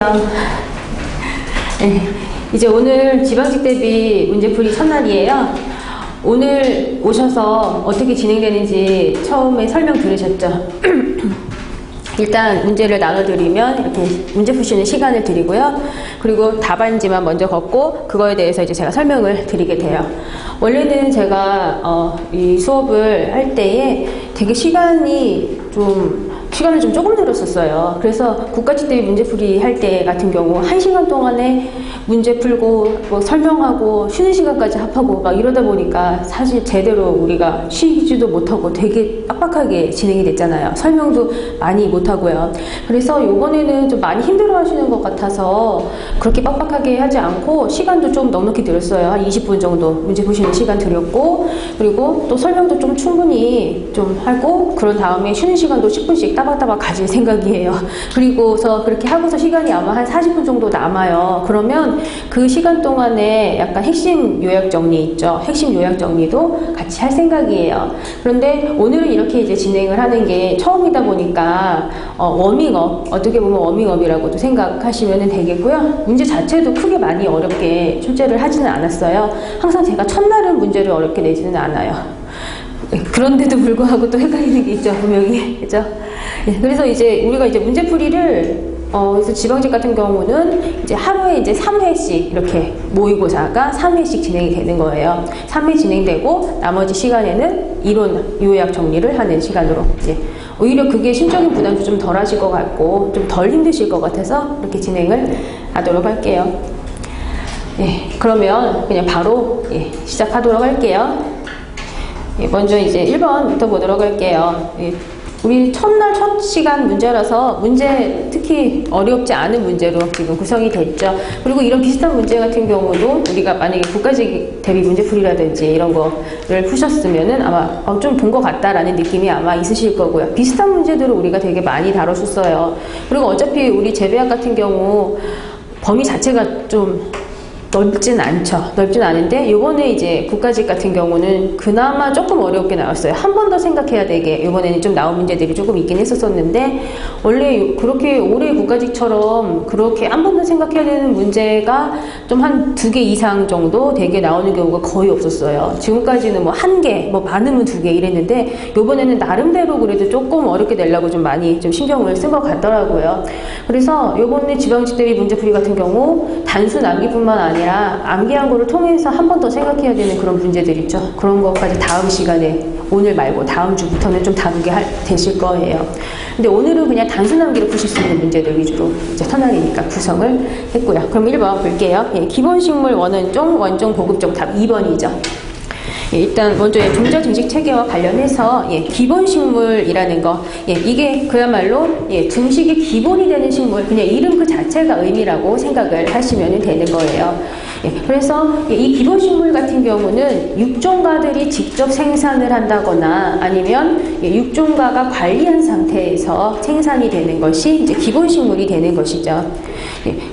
네, 이제 오늘 지방직 대비 문제풀이 첫날이에요. 오늘 오셔서 어떻게 진행되는지 처음에 설명 들으셨죠? 일단 문제를 나눠드리면 이렇게 문제 푸시는 시간을 드리고요. 그리고 답안지만 먼저 걷고 그거에 대해서 이제 제가 설명을 드리게 돼요. 원래는 제가 이 수업을 할 때에 되게 시간을 좀 조금 들었었어요. 그래서 국가직 대비 문제풀이 할 때 같은 경우 1시간 동안에 문제 풀고 뭐 설명하고 쉬는 시간까지 합하고 막 이러다 보니까 사실 제대로 우리가 쉬지도 못하고 되게 빡빡하게 진행이 됐잖아요. 설명도 많이 못하고요. 그래서 요번에는 좀 많이 힘들어 하시는 것 같아서 그렇게 빡빡하게 하지 않고 시간도 좀 넉넉히 들었어요. 한 20분 정도 문제 푸시는 시간 드렸고, 그리고 또 설명도 좀 충분히 좀 하고, 그런 다음에 쉬는 시간도 10분씩 따박따박 가질 생각이에요. 그리고서 그렇게 하고서 시간이 아마 한 40분 정도 남아요. 그러면 그 시간 동안에 약간 핵심 요약 정리 있죠. 핵심 요약 정리도 같이 할 생각이에요. 그런데 오늘은 이렇게 이제 진행을 하는 게 처음이다 보니까 워밍업, 어떻게 보면 워밍업이라고도 생각하시면 되겠고요. 문제 자체도 크게 많이 어렵게 출제를 하지는 않았어요. 항상 제가 첫날은 문제를 어렵게 내지는 않아요. 그런데도 불구하고 또 헷갈리는 게 있죠, 분명히. 그죠? 그래서 이제 우리가 이제 문제풀이를 그래서 지방직 같은 경우는 이제 하루에 이제 3회씩 이렇게 모의고사가 3회씩 진행이 되는 거예요. 3회 진행되고 나머지 시간에는 이론 요약 정리를 하는 시간으로 이제 오히려 그게 심적인 부담도 좀 덜 하실 것 같고 좀 덜 힘드실 것 같아서 이렇게 진행을 하도록 할게요. 그러면 그냥 바로 시작하도록 할게요. 먼저 이제 1번부터 보도록 할게요. 우리 첫날 첫 시간 문제라서 문제 특히 어렵지 않은 문제로 지금 구성이 됐죠. 그리고 이런 비슷한 문제 같은 경우도 우리가 만약에 국가직 대비 문제풀이라든지 이런 거를 푸셨으면은 아마 좀 본 것 같다라는 느낌이 아마 있으실 거고요. 비슷한 문제들을 우리가 되게 많이 다뤘었어요. 그리고 어차피 우리 재배학 같은 경우 범위 자체가 좀 넓진 않죠. 넓진 않은데 이번에 이제 국가직 같은 경우는 그나마 조금 어렵게 나왔어요. 한 번 더 생각해야 되게 이번에는 좀 나온 문제들이 조금 있긴 했었었는데 원래 그렇게 올해 국가직처럼 그렇게 한 번 더 생각해야 되는 문제가 좀 한 2개 이상 정도 되게 나오는 경우가 거의 없었어요. 지금까지는 뭐 1개, 뭐 많으면 2개 이랬는데 이번에는 나름대로 그래도 조금 어렵게 내려고 좀 많이 좀 신경을 쓴 것 같더라고요. 그래서 이번에 지방직 대비 문제풀이 같은 경우 단순 암기뿐만 아니라 암기한 거를 통해서 한 번 더 생각해야 되는 그런 문제들 있죠. 그런 것까지 다음 시간에 오늘 말고 다음 주부터는 좀 다루게 되실 거예요. 근데 오늘은 그냥 단순 암기를 푸실 수 있는 문제들 위주로 이제 터널이니까 구성을 했고요. 그럼 1번 볼게요. 기본식물 원원종, 원종 보급종 답 2번이죠. 일단 먼저 종자 증식 체계와 관련해서 기본식물이라는 거 이게 그야말로 증식의 기본이 되는 식물, 그냥 이름 그 자체가 의미라고 생각을 하시면 되는 거예요. 그래서 이 기본식물 같은 경우는 육종가들이 직접 생산을 한다거나 아니면 육종가가 관리한 상태에서 생산이 되는 것이 이제 기본식물이 되는 것이죠.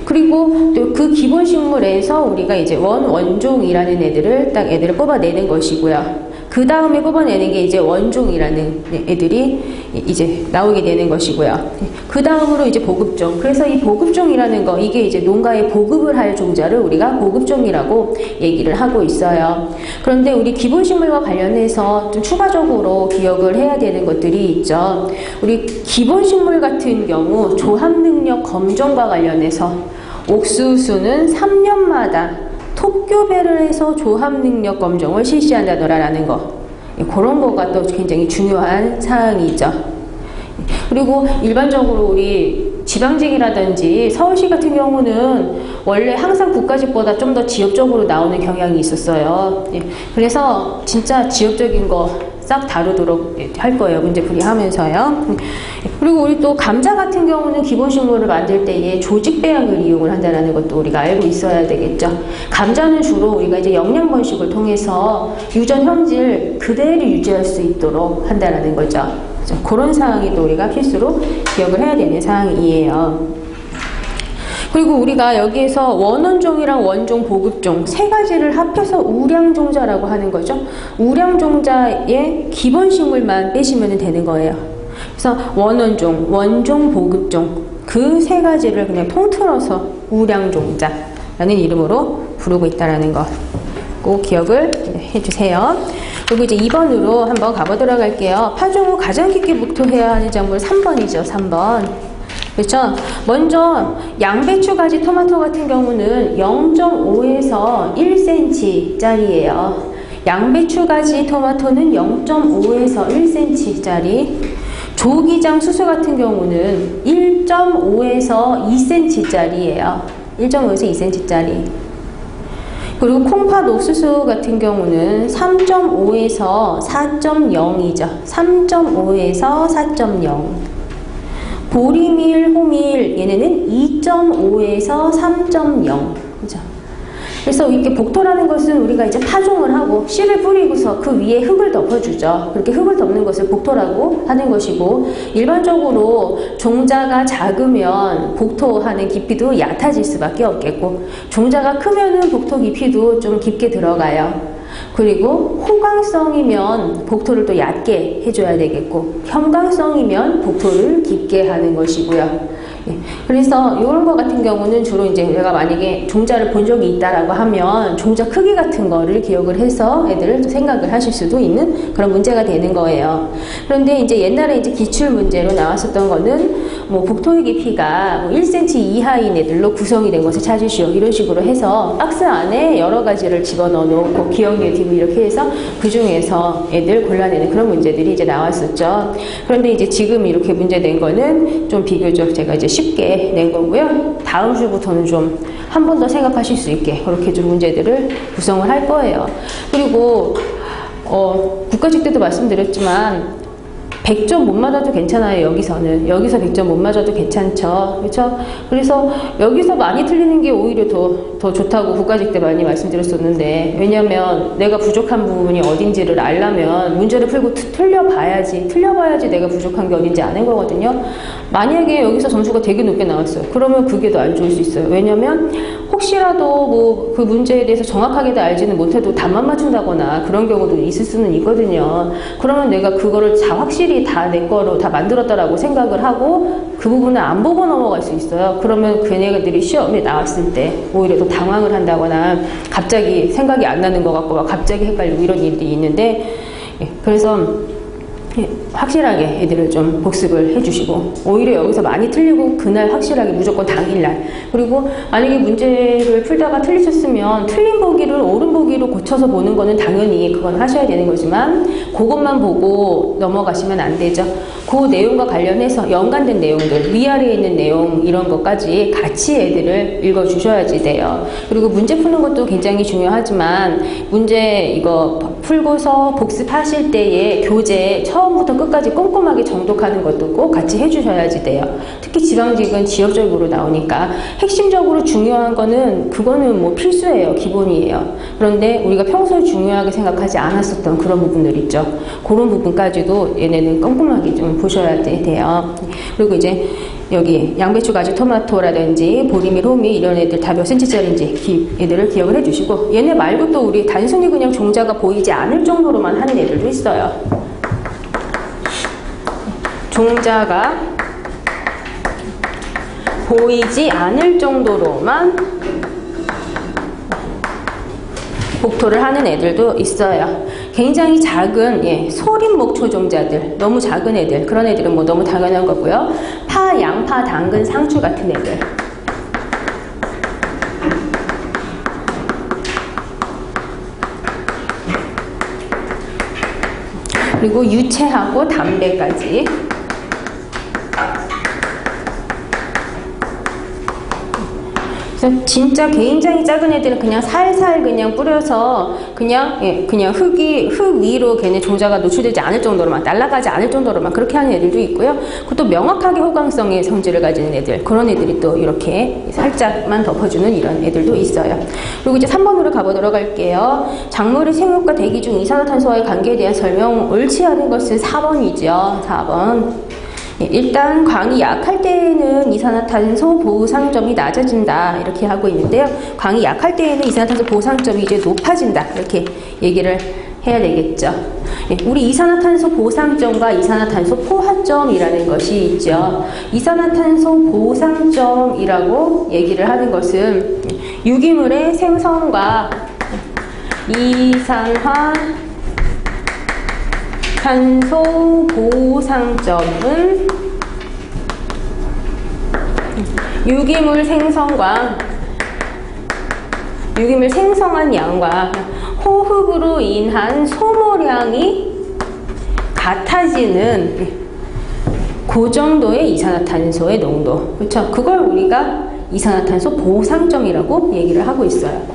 그리고 또 그 기본식물에서 우리가 이제 원종이라는 애들을 뽑아내는 것이고요. 그 다음에 뽑아내는 게 이제 원종이라는 애들이 이제 나오게 되는 것이고요. 그 다음으로 이제 보급종. 그래서 이 보급종이라는 거, 이게 이제 농가에 보급을 할 종자를 우리가 보급종이라고 얘기를 하고 있어요. 그런데 우리 기본식물과 관련해서 좀 추가적으로 기억을 해야 되는 것들이 있죠. 우리 기본식물 같은 경우 조합능력 검정과 관련해서 옥수수는 3년마다 톡교배를 해서 조합능력 검정을 실시한다더라라는 거. 그런 거가 또 굉장히 중요한 사항이죠. 그리고 일반적으로 우리 지방직이라든지 서울시 같은 경우는 원래 항상 국가직보다 좀 더 지역적으로 나오는 경향이 있었어요. 그래서 진짜 지역적인 거 싹 다루도록 할 거예요. 문제풀이 하면서요. 그리고 우리 또 감자 같은 경우는 기본식물을 만들 때에 조직배양을 이용을 한다는 것도 우리가 알고 있어야 되겠죠. 감자는 주로 우리가 이제 영양 번식을 통해서 유전 형질 그대로 유지할 수 있도록 한다는 거죠. 그런 사항이 또 우리가 필수로 기억을 해야 되는 사항이에요. 그리고 우리가 여기에서 원원종이랑 원종, 보급종 세 가지를 합해서 우량종자라고 하는 거죠. 우량종자의 기본식물만 빼시면 되는 거예요. 그래서 원원종, 원종, 보급종 그 세 가지를 그냥 통틀어서 우량종자라는 이름으로 부르고 있다는 거 꼭 기억을 해주세요. 그리고 이제 2번으로 한번 가보도록 할게요. 파종 후 가장 깊게 목토해야 하는 작물 3번이죠. 3번. 그렇죠? 먼저 양배추 가지 토마토 같은 경우는 0.5에서 1cm 짜리예요. 양배추 가지 토마토는 0.5에서 1cm 짜리. 조기장 수수 같은 경우는 1.5에서 2cm 짜리예요. 1.5에서 2cm 짜리. 그리고 콩팥 옥수수 같은 경우는 3.5에서 4.0이죠. 3.5에서 4.0. 보리밀, 호밀 얘네는 2.5에서 3.0. 그죠? 그래서 이렇게 복토라는 것은 우리가 이제 파종을 하고 씨를 뿌리고서 그 위에 흙을 덮어주죠. 그렇게 흙을 덮는 것을 복토라고 하는 것이고, 일반적으로 종자가 작으면 복토하는 깊이도 얕아질 수밖에 없겠고, 종자가 크면은 복토 깊이도 좀 깊게 들어가요. 그리고 호강성이면 복토를 또 얕게 해줘야 되겠고, 형강성이면 복토를 깊게 하는 것이고요. 그래서 이런 거 같은 경우는 주로 이제 내가 만약에 종자를 본 적이 있다라고 하면 종자 크기 같은 거를 기억을 해서 애들을 또 생각을 하실 수도 있는 그런 문제가 되는 거예요. 그런데 이제 옛날에 이제 기출 문제로 나왔었던 거는 뭐 복토의 깊이가 뭐 1cm 이하인 애들로 구성이 된 것을 찾으시오. 이런 식으로 해서 박스 안에 여러 가지를 집어넣어 놓고 기억에 두고 이렇게 해서 그 중에서 애들 골라내는 그런 문제들이 이제 나왔었죠. 그런데 이제 지금 이렇게 문제 낸 거는 좀 비교적 제가 이제 쉽게 낸 거고요. 다음 주부터는 좀 한 번 더 생각하실 수 있게 그렇게 좀 문제들을 구성을 할 거예요. 그리고 국가직 때도 말씀드렸지만 100점 못 맞아도 괜찮아요. 여기서는. 여기서 100점 못 맞아도 괜찮죠. 그렇죠? 그래서 여기서 많이 틀리는 게 오히려 더 좋다고 국가직 때 많이 말씀드렸었는데, 왜냐면 내가 부족한 부분이 어딘지를 알려면 문제를 풀고 틀려봐야지 내가 부족한 게 어딘지 아는 거거든요. 만약에 여기서 점수가 되게 높게 나왔어요. 그러면 그게 더 안 좋을 수 있어요. 왜냐면 혹시라도 뭐 그 문제에 대해서 정확하게 다 알지는 못해도 답만 맞춘다거나 그런 경우도 있을 수는 있거든요. 그러면 내가 그거를 확실히 다 내 거로 다 만들었다라고 생각을 하고 그 부분을 안 보고 넘어갈 수 있어요. 그러면 걔네들이 시험에 나왔을 때 오히려 더 당황을 한다거나 갑자기 생각이 안 나는 것 같고 갑자기 헷갈리고 이런 일들이 있는데, 그래서 확실하게 애들을 좀 복습을 해주시고, 오히려 여기서 많이 틀리고 그날 확실하게 무조건 당일날, 그리고 만약에 문제를 풀다가 틀리셨으면 틀린 보기를 옳은 보기로 고쳐서 보는 거는 당연히 그건 하셔야 되는 거지만 그것만 보고 넘어가시면 안 되죠. 그 내용과 관련해서 연관된 내용들, 위아래에 있는 내용 이런 것까지 같이 애들을 읽어주셔야지 돼요. 그리고 문제 푸는 것도 굉장히 중요하지만 문제 이거 풀고서 복습하실 때의 교재 처음부터 끝까지 꼼꼼하게 정독하는 것도 꼭 같이 해주셔야지 돼요. 특히 지방직은 지역적으로 나오니까 핵심적으로 중요한 거는 그거는 뭐 필수예요. 기본이에요. 그런데 우리가 평소에 중요하게 생각하지 않았었던 그런 부분들 있죠. 그런 부분까지도 얘네는 꼼꼼하게 좀 보셔야 돼요. 그리고 이제 여기 양배추 가지 토마토라든지 보리밀, 호밀 이런 애들 다 몇 cm짜리인지 애들을 기억을 해주시고, 얘네 말고 또 우리 단순히 그냥 종자가 보이지 않을 정도로만 하는 애들도 있어요. 종자가 보이지 않을 정도로만 복토를 하는 애들도 있어요. 굉장히 작은 소림 목초 종자들, 너무 작은 애들, 그런 애들은 뭐 너무 당연한 거고요. 파, 양파, 당근, 상추 같은 애들. 그리고 유채하고 담배까지. 그래서 진짜 굉장히 작은 애들은 그냥 살살 그냥 뿌려서 그냥 흙 위로 걔네 종자가 노출되지 않을 정도로만, 날아가지 않을 정도로만 그렇게 하는 애들도 있고요. 그것도 명확하게 호강성의 성질을 가지는 애들, 그런 애들이 또 이렇게 살짝만 덮어주는 이런 애들도 있어요. 그리고 이제 3번으로 가보도록 할게요. 작물의 생육과 대기 중 이산화탄소와의 관계에 대한 설명, 옳지 않은 것은 4번이죠. 4번. 일단 광이 약할 때에는 이산화탄소 보상점이 낮아진다 이렇게 하고 있는데요. 광이 약할 때에는 이산화탄소 보상점이 이제 높아진다 이렇게 얘기를 해야 되겠죠. 예, 우리 이산화탄소 보상점과 이산화탄소 포화점이라는 것이 있죠. 이산화탄소 보상점이라고 얘기를 하는 것은 유기물의 생성과 이산화탄소 보상점은 유기물 생성한 양과 호흡으로 인한 소모량이 같아지는 그 정도의 이산화탄소의 농도. 그렇죠? 그걸 우리가 이산화탄소 보상점이라고 얘기를 하고 있어요.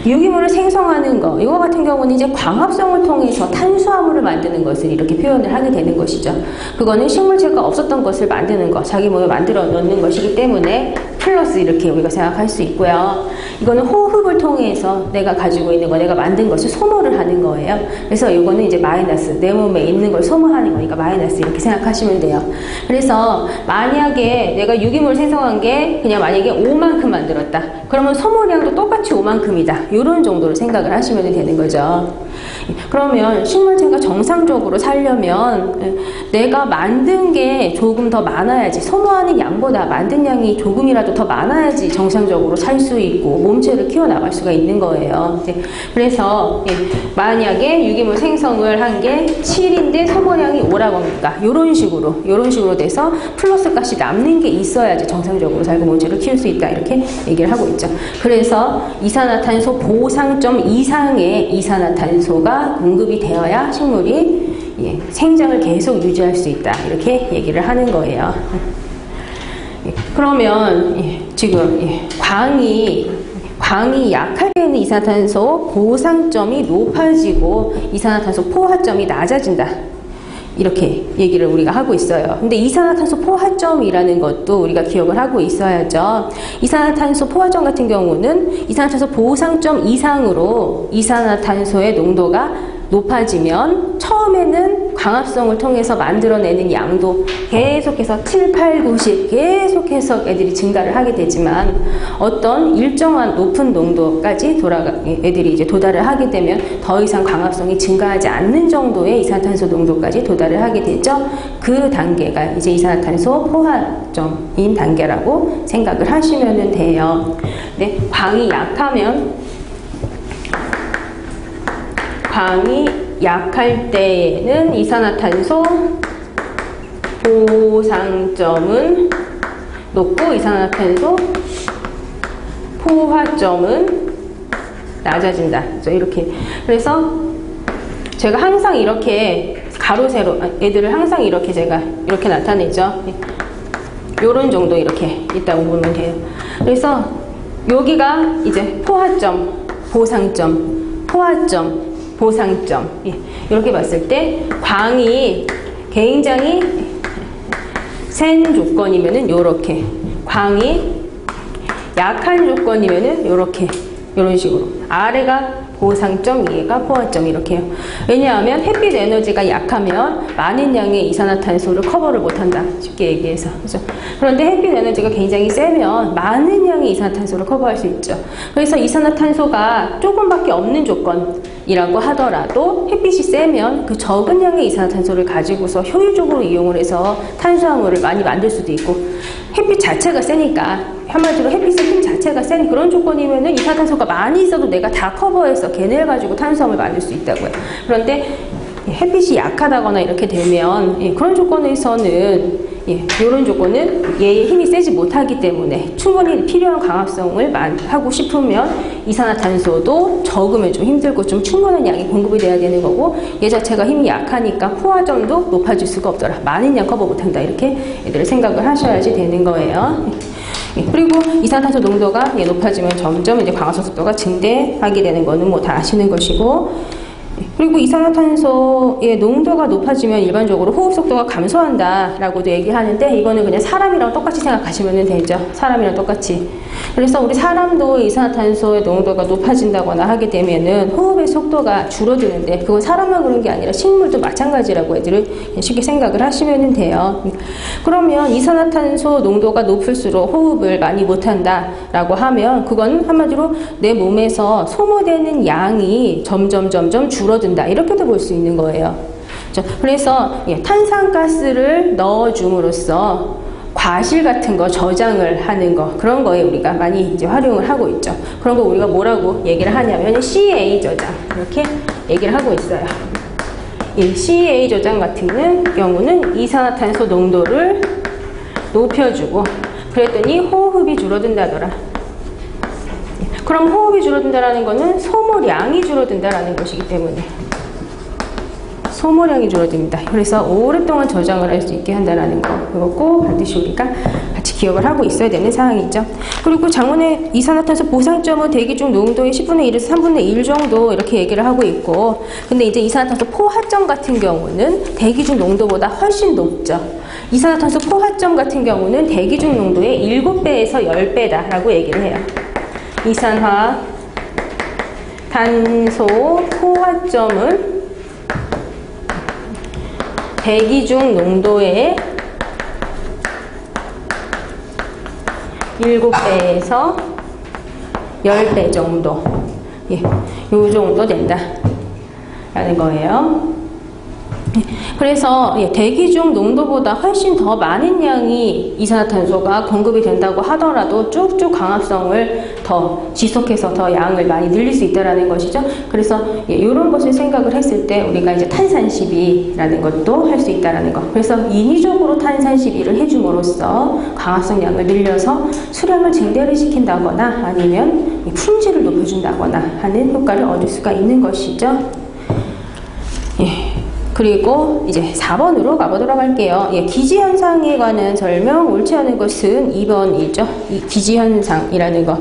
유기물을 생성하는 거, 이거 같은 경우는 이제 광합성을 통해서 탄수화물을 만드는 것을 이렇게 표현을 하게 되는 것이죠. 그거는 식물체가 없었던 것을 만드는 것, 자기 몸에 만들어 넣는 것이기 때문에 플러스 이렇게 우리가 생각할 수 있고요. 이거는 호흡을 통해서 내가 가지고 있는 거, 내가 만든 것을 소모를 하는 거예요. 그래서 이거는 이제 마이너스, 내 몸에 있는 걸 소모하는 거니까 마이너스 이렇게 생각하시면 돼요. 그래서 만약에 내가 유기물 생성한 게 그냥 만약에 5만큼 만들었다. 그러면 소모량도 똑같이 5만큼이다. 이런 정도로 생각을 하시면 되는 거죠. 그러면 식물체가 정상적으로 살려면 내가 만든 게 조금 더 많아야지, 소모하는 양보다 만든 양이 조금이라도 더 많아야지 정상적으로 살 수 있고 몸체를 키워나갈 수가 있는 거예요. 그래서 만약에 유기물 생성을 한 게 7인데 소모량이 5라고 합니까? 이런 식으로 돼서 플러스 값이 남는 게 있어야지 정상적으로 살고 몸체를 키울 수 있다, 이렇게 얘기를 하고 있죠. 그래서 이산화탄소 보상점 이상의 이산화탄소가 공급이 되어야 식물이 생장을 계속 유지할 수 있다, 이렇게 얘기를 하는 거예요. 그러면 지금 광이 약할 때는 이산화탄소 보상점이 높아지고 이산화탄소 포화점이 낮아진다, 이렇게 얘기를 우리가 하고 있어요. 근데 이산화탄소 포화점이라는 것도 우리가 기억을 하고 있어야죠. 이산화탄소 포화점 같은 경우는 이산화탄소 보상점 이상으로 이산화탄소의 농도가 높아지면 처음에는 광합성을 통해서 만들어내는 양도 계속해서 7, 8, 90 계속해서 애들이 증가를 하게 되지만 어떤 일정한 높은 농도까지 애들이 이제 도달을 하게 되면 더 이상 광합성이 증가하지 않는 정도의 이산화탄소 농도까지 도달을 하게 되죠. 그 단계가 이제 이산화탄소 포화점인 단계라고 생각을 하시면 돼요. 네, 광이 약할 때에는 이산화탄소 보상점은 높고 이산화탄소 포화점은 낮아진다. 이렇게. 그래서 제가 항상 이렇게 가로 세로 애들을 항상 이렇게 제가 이렇게 나타내죠. 요런 정도 이렇게 있다고 보면 돼요. 그래서 여기가 이제 포화점, 보상점, 포화점, 보상점, 이렇게 봤을 때 광이 굉장히 센 조건이면은 요렇게, 광이 약한 조건이면은 요렇게, 요런 식으로 아래가 보상점, 위에가 포화점, 이렇게요. 왜냐하면 햇빛 에너지가 약하면 많은 양의 이산화탄소를 커버를 못한다, 쉽게 얘기해서. 그렇죠? 그런데 햇빛 에너지가 굉장히 세면 많은 양의 이산화탄소를 커버할 수 있죠. 그래서 이산화탄소가 조금밖에 없는 조건이라고 하더라도 햇빛이 세면 그 적은 양의 이산화탄소를 가지고서 효율적으로 이용을 해서 탄수화물을 많이 만들 수도 있고, 햇빛 자체가 세니까, 한마디로 햇빛의 힘 자체가 센 그런 조건이면은 이산화탄소가 많이 있어도 내가 다 커버해서 걔네를 가지고 탄수화물 만들 수 있다고요. 그런데 햇빛이 약하다거나 이렇게 되면 그런 조건에서는 이런 조건은 얘의 힘이 세지 못하기 때문에 충분히 필요한 광합성을 하고 싶으면 이산화탄소도 적으면 좀 힘들고 좀 충분한 양이 공급이 돼야 되는 거고, 얘 자체가 힘이 약하니까 포화점도 높아질 수가 없더라, 많은 양 커버 못한다, 이렇게 애들을 생각을 하셔야지 되는 거예요. 그리고 이산화탄소 농도가 높아지면 점점 이제 광합성 속도가 증대하게 되는 거는 뭐 다 아시는 것이고, 그리고 이산화탄소의 농도가 높아지면 일반적으로 호흡 속도가 감소한다라고도 얘기하는데, 이거는 그냥 사람이랑 똑같이 생각하시면 되죠. 사람이랑 똑같이. 그래서 우리 사람도 이산화탄소의 농도가 높아진다거나 하게 되면은 호흡의 속도가 줄어드는데, 그건 사람만 그런 게 아니라 식물도 마찬가지라고 애들을 쉽게 생각을 하시면 돼요. 그러면 이산화탄소 농도가 높을수록 호흡을 많이 못한다라고 하면, 그건 한마디로 내 몸에서 소모되는 양이 점점 줄어든다, 줄어든다. 이렇게도 볼 수 있는 거예요. 그래서 탄산가스를 넣어줌으로써 과실 같은 거 저장을 하는 거, 그런 거에 우리가 많이 이제 활용을 하고 있죠. 그런 거 우리가 뭐라고 얘기를 하냐면 CA 저장, 이렇게 얘기를 하고 있어요. 이 CA 저장 같은 경우는 이산화탄소 농도를 높여주고, 그랬더니 호흡이 줄어든다더라. 그럼 호흡이 줄어든다라는 거는 소모량이 줄어든다라는 것이기 때문에 소모량이 줄어듭니다. 그래서 오랫동안 저장을 할 수 있게 한다는 거, 이거 꼭 반드시 우리가 같이 기억을 하고 있어야 되는 사항이죠. 그리고 장문의 이산화탄소 보상점은 대기 중 농도의 10분의 1에서 3분의 1 정도 이렇게 얘기를 하고 있고, 근데 이제 이산화탄소 포화점 같은 경우는 대기 중 농도보다 훨씬 높죠. 이산화탄소 포화점 같은 경우는 대기 중 농도의 7배에서 10배다라고 얘기를 해요. 이산화탄소 포화점은 대기 중 농도의 7배에서 10배 정도, 요 정도 된다라는 거예요. 그래서 대기 중 농도보다 훨씬 더 많은 양이 이산화탄소가 공급이 된다고 하더라도 쭉쭉 강합성을 더 지속해서 더 양을 많이 늘릴 수 있다는 것이죠. 그래서 이런 것을 생각을 했을 때 우리가 이제 탄산 시비라는 것도 할 수 있다는 것. 그래서 인위적으로 탄산 시비를 해줌으로써 강합성 양을 늘려서 수량을 증대를 시킨다거나 아니면 품질을 높여준다거나 하는 효과를 얻을 수가 있는 것이죠. 그리고 이제 4번으로 가보도록 할게요. 기지현상에 관한 설명, 옳지 않은 것은 2번이죠. 이 기지현상이라는 것.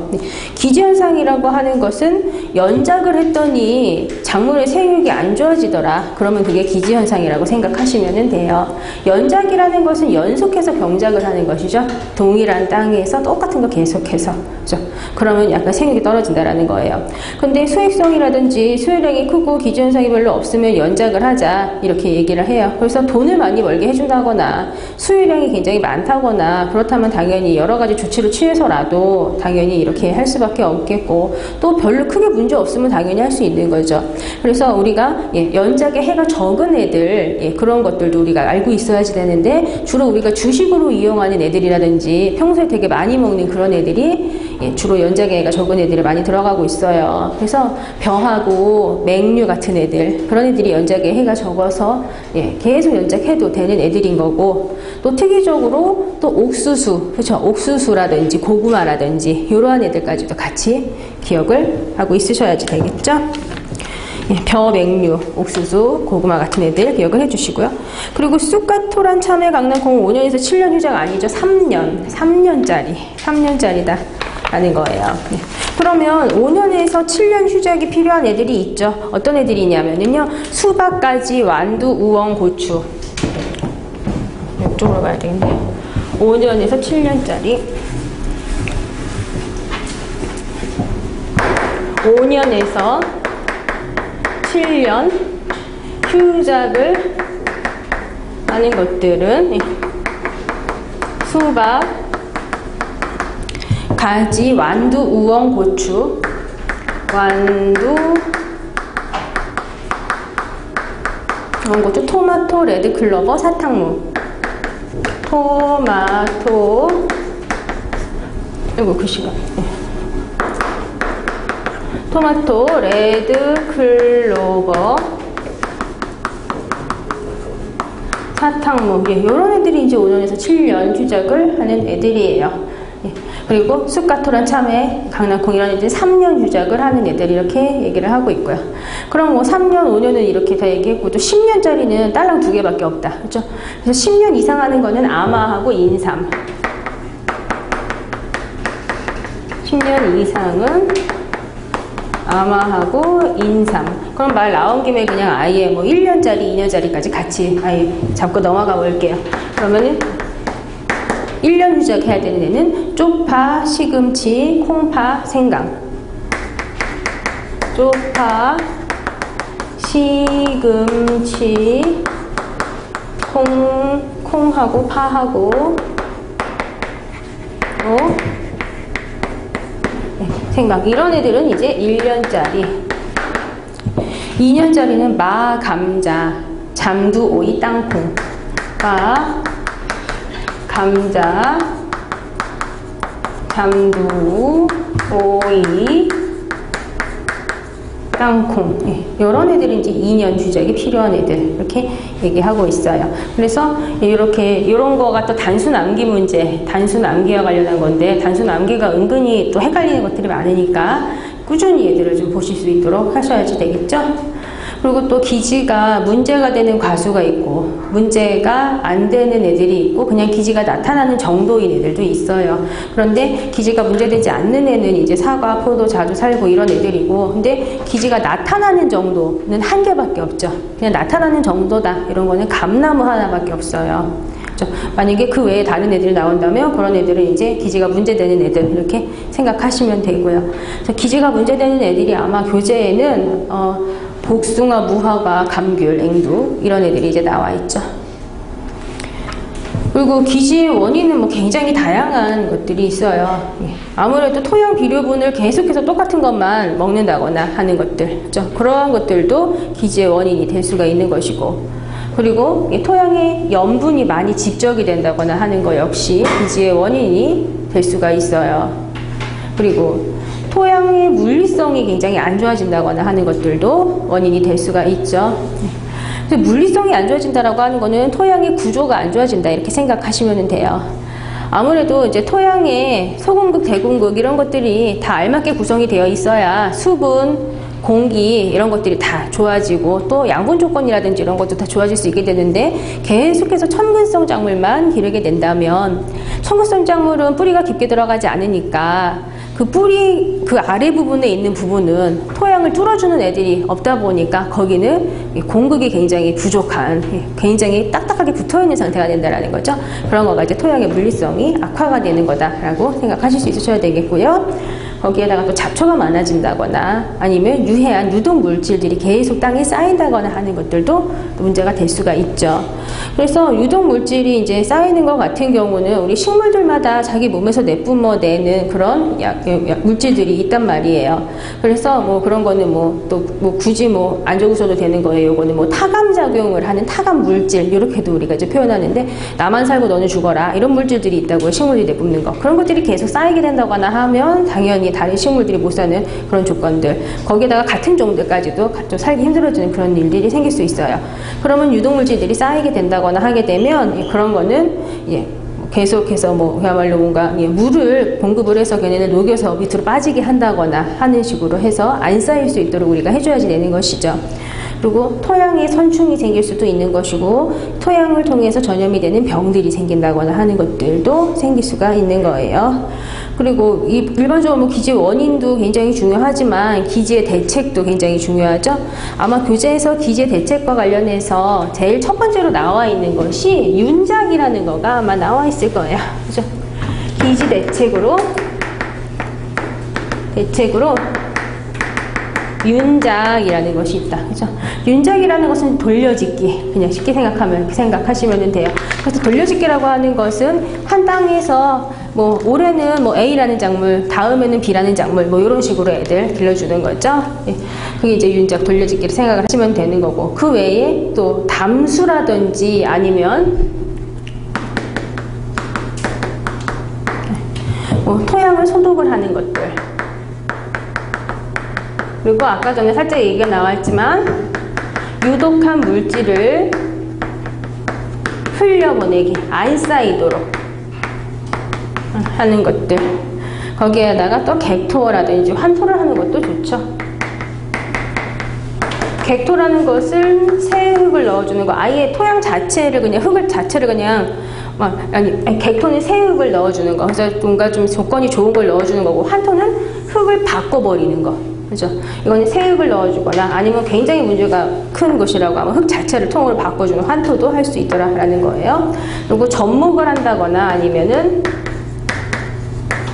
기지현상이라고 하는 것은 연작을 했더니 작물의 생육이 안 좋아지더라. 그러면 그게 기지현상이라고 생각하시면 돼요. 연작이라는 것은 연속해서 병작을 하는 것이죠. 동일한 땅에서 똑같은 거 계속해서. 그렇죠? 그러면 약간 생육이 떨어진다라는 거예요. 근데 수익성이라든지 수요량이 크고 기지현상이 별로 없으면 연작을 하자. 이렇게 얘기를 해요. 그래서 돈을 많이 벌게 해준다거나 수요량이 굉장히 많다거나 그렇다면 당연히 여러 가지 조치를 취해서라도 당연히 이렇게 할 수밖에 없겠고, 또 별로 크게 문제 없으면 당연히 할 수 있는 거죠. 그래서 우리가 연작에 해가 적은 애들, 그런 것들도 우리가 알고 있어야지 되는데, 주로 우리가 주식으로 이용하는 애들이라든지 평소에 되게 많이 먹는 그런 애들이 주로 연작에 해가 적은 애들이 많이 들어가고 있어요. 그래서 벼하고 맹류 같은 애들, 그런 애들이 연작에 해가 적어서 계속 연작해도 되는 애들인 거고, 또 특이적으로 또 옥수수, 그렇죠? 옥수수라든지 고구마라든지 이러한 애들까지도 같이 기억을 하고 있으셔야지 되겠죠? 벼, 맹류, 옥수수, 고구마 같은 애들 기억을 해주시고요. 그리고 쑥과 토란, 참외, 강낭, 콩 5년에서 7년 휴작 아니죠? 3년짜리다 라는 거예요. 그러면 5년에서 7년 휴작이 필요한 애들이 있죠. 어떤 애들이냐면요, 수박까지, 완두, 우엉, 고추. 이쪽으로 가야 되겠네요. 5년에서 7년짜리. 5년에서 7년 휴작을 하는 것들은 수박, 가지, 완두, 우엉, 고추, 완두, 우엉, 고추, 토마토, 레드클로버, 사탕무, 토마토, 이거 글씨가 토마토, 레드클로버, 사탕무, 이런 애들이 이제 5년에서 7년 휴작을 하는 애들이에요. 그리고 쑥과 토란, 참외, 강낭콩 이런 애들이 3년 휴작을 하는 애들, 이렇게 얘기를 하고 있고요. 그럼 뭐 3년, 5년은 이렇게 다 얘기했고, 또 10년짜리는 딸랑 2개밖에 없다. 그렇죠? 그래서 10년 이상 하는 거는 아마하고 인삼. 10년 이상은 아마하고 인삼. 그럼 말 나온 김에 그냥 아예 뭐 1년짜리, 2년짜리까지 같이 아예 잡고 넘어가 볼게요. 그러면은 1년 휴작해야 되는 애는 쪽파, 시금치, 콩파, 생강. 쪽파, 시금치, 콩하고 파하고 생강. 이런 애들은 이제 1년짜리. 2년짜리는 마, 감자, 잠두, 오이, 땅콩. 마, 감자, 잠두, 오이, 땅콩. 이런 애들이 이제 2년 주작이 필요한 애들 이렇게 얘기하고 있어요. 그래서 이렇게 이런 거가 또 단순 암기 문제, 단순 암기와 관련한 건데 단순 암기가 은근히 또 헷갈리는 것들이 많으니까 꾸준히 얘들을 좀 보실 수 있도록 하셔야지 되겠죠. 그리고 또 기지가 문제가 되는 과수가 있고 문제가 안 되는 애들이 있고 그냥 기지가 나타나는 정도인 애들도 있어요. 그런데 기지가 문제되지 않는 애는 이제 사과, 포도, 자두, 살구 이런 애들이고 근데 기지가 나타나는 정도는 한 개밖에 없죠. 그냥 나타나는 정도다. 이런 거는 감나무 하나밖에 없어요. 그렇죠? 만약에 그 외에 다른 애들이 나온다면 그런 애들은 이제 기지가 문제되는 애들 이렇게 생각하시면 되고요. 그래서 기지가 문제되는 애들이 아마 교재에는 복숭아, 무화과, 감귤, 앵두 이런 애들이 이제 나와 있죠. 그리고 기지의 원인은 뭐 굉장히 다양한 것들이 있어요. 아무래도 토양 비료분을 계속해서 똑같은 것만 먹는다거나 하는 것들, 그렇죠? 그러한 것들도 기지의 원인이 될 수가 있는 것이고, 그리고 토양에 염분이 많이 집적이 된다거나 하는 것 역시 기지의 원인이 될 수가 있어요. 그리고 토양의 물리성이 굉장히 안 좋아진다거나 하는 것들도 원인이 될 수가 있죠. 물리성이 안 좋아진다라고 하는 거는 토양의 구조가 안 좋아진다 이렇게 생각하시면 돼요. 아무래도 이제 토양에 소금극, 대금극 이런 것들이 다 알맞게 구성이 되어 있어야 수분, 공기 이런 것들이 다 좋아지고 또 양분 조건이라든지 이런 것도 다 좋아질 수 있게 되는데 계속해서 첨근성 작물만 기르게 된다면 첨근성 작물은 뿌리가 깊게 들어가지 않으니까 그 뿌리 그 아래 부분에 있는 부분은 토양을 뚫어주는 애들이 없다 보니까 거기는 공극이 굉장히 부족한 굉장히 딱딱하게 붙어있는 상태가 된다는 거죠. 그런 거가 이제 토양의 물리성이 악화가 되는 거다라고 생각하실 수 있으셔야 되겠고요. 거기에다가 또 잡초가 많아진다거나 아니면 유해한 유독 물질들이 계속 땅에 쌓인다거나 하는 것들도 문제가 될 수가 있죠. 그래서 유독 물질이 이제 쌓이는 것 같은 경우는 우리 식물들마다 자기 몸에서 내뿜어내는 그런 물질들이 있단 말이에요. 그래서 뭐 그런 거는 또 굳이 안 적으셔도 되는 거예요. 요거는 뭐 타감 작용을 하는 타감 물질 이렇게도 우리가 이제 표현하는데 나만 살고 너는 죽어라 이런 물질들이 있다고요. 식물이 내뿜는 거 그런 것들이 계속 쌓이게 된다거나 하면 당연히 다른 식물들이 못 사는 그런 조건들 거기에다가 같은 종들까지도 좀 살기 힘들어지는 그런 일들이 생길 수 있어요. 그러면 유독물질들이 쌓이게 된다거나 하게 되면 그런 거는 계속해서 그야말로 뭔가 물을 공급을 해서 걔네를 녹여서 밑으로 빠지게 한다거나 하는 식으로 해서 안 쌓일 수 있도록 우리가 해줘야지 되는 것이죠. 그리고 토양에 선충이 생길 수도 있는 것이고 토양을 통해서 전염이 되는 병들이 생긴다거나 하는 것들도 생길 수가 있는 거예요. 그리고 일반적으로 기지의 원인도 굉장히 중요하지만 기지의 대책도 굉장히 중요하죠. 아마 교재에서 기지의 대책과 관련해서 제일 첫 번째로 나와 있는 것이 윤작이라는 거가 아마 나와 있을 거예요. 그죠? 기지 대책으로 윤작이라는 것이 있다. 그죠? 윤작이라는 것은 돌려짓기. 그냥 쉽게 생각하시면 돼요. 그래서 돌려짓기라고 하는 것은 한 땅에서 올해는 A라는 작물, 다음에는 B라는 작물, 이런 식으로 애들 길러주는 거죠. 그게 이제 윤작 돌려짓기를 생각을 하시면 되는 거고, 그 외에 또 담수라든지 아니면 토양을 소독을 하는 것들. 그리고 아까 전에 살짝 얘기가 나왔지만 유독한 물질을 흘려보내기, 안 쌓이도록 하는 것들. 거기에다가 또 객토라든지 환토를 하는 것도 좋죠. 객토라는 것은 새 흙을 넣어주는 거. 아예 토양 자체를 그냥 흙을 자체를 그냥 객토는 새 흙을 넣어주는 거. 그래서 뭔가 좀 조건이 좋은 걸 넣어주는 거고 환토는 흙을 바꿔버리는 거. 그죠? 이거는 새 흙을 넣어주거나 아니면 굉장히 문제가 큰 것이라고 하면 흙 자체를 통으로 바꿔주는 환토도 할 수 있더라라는 거예요. 그리고 접목을 한다거나 아니면은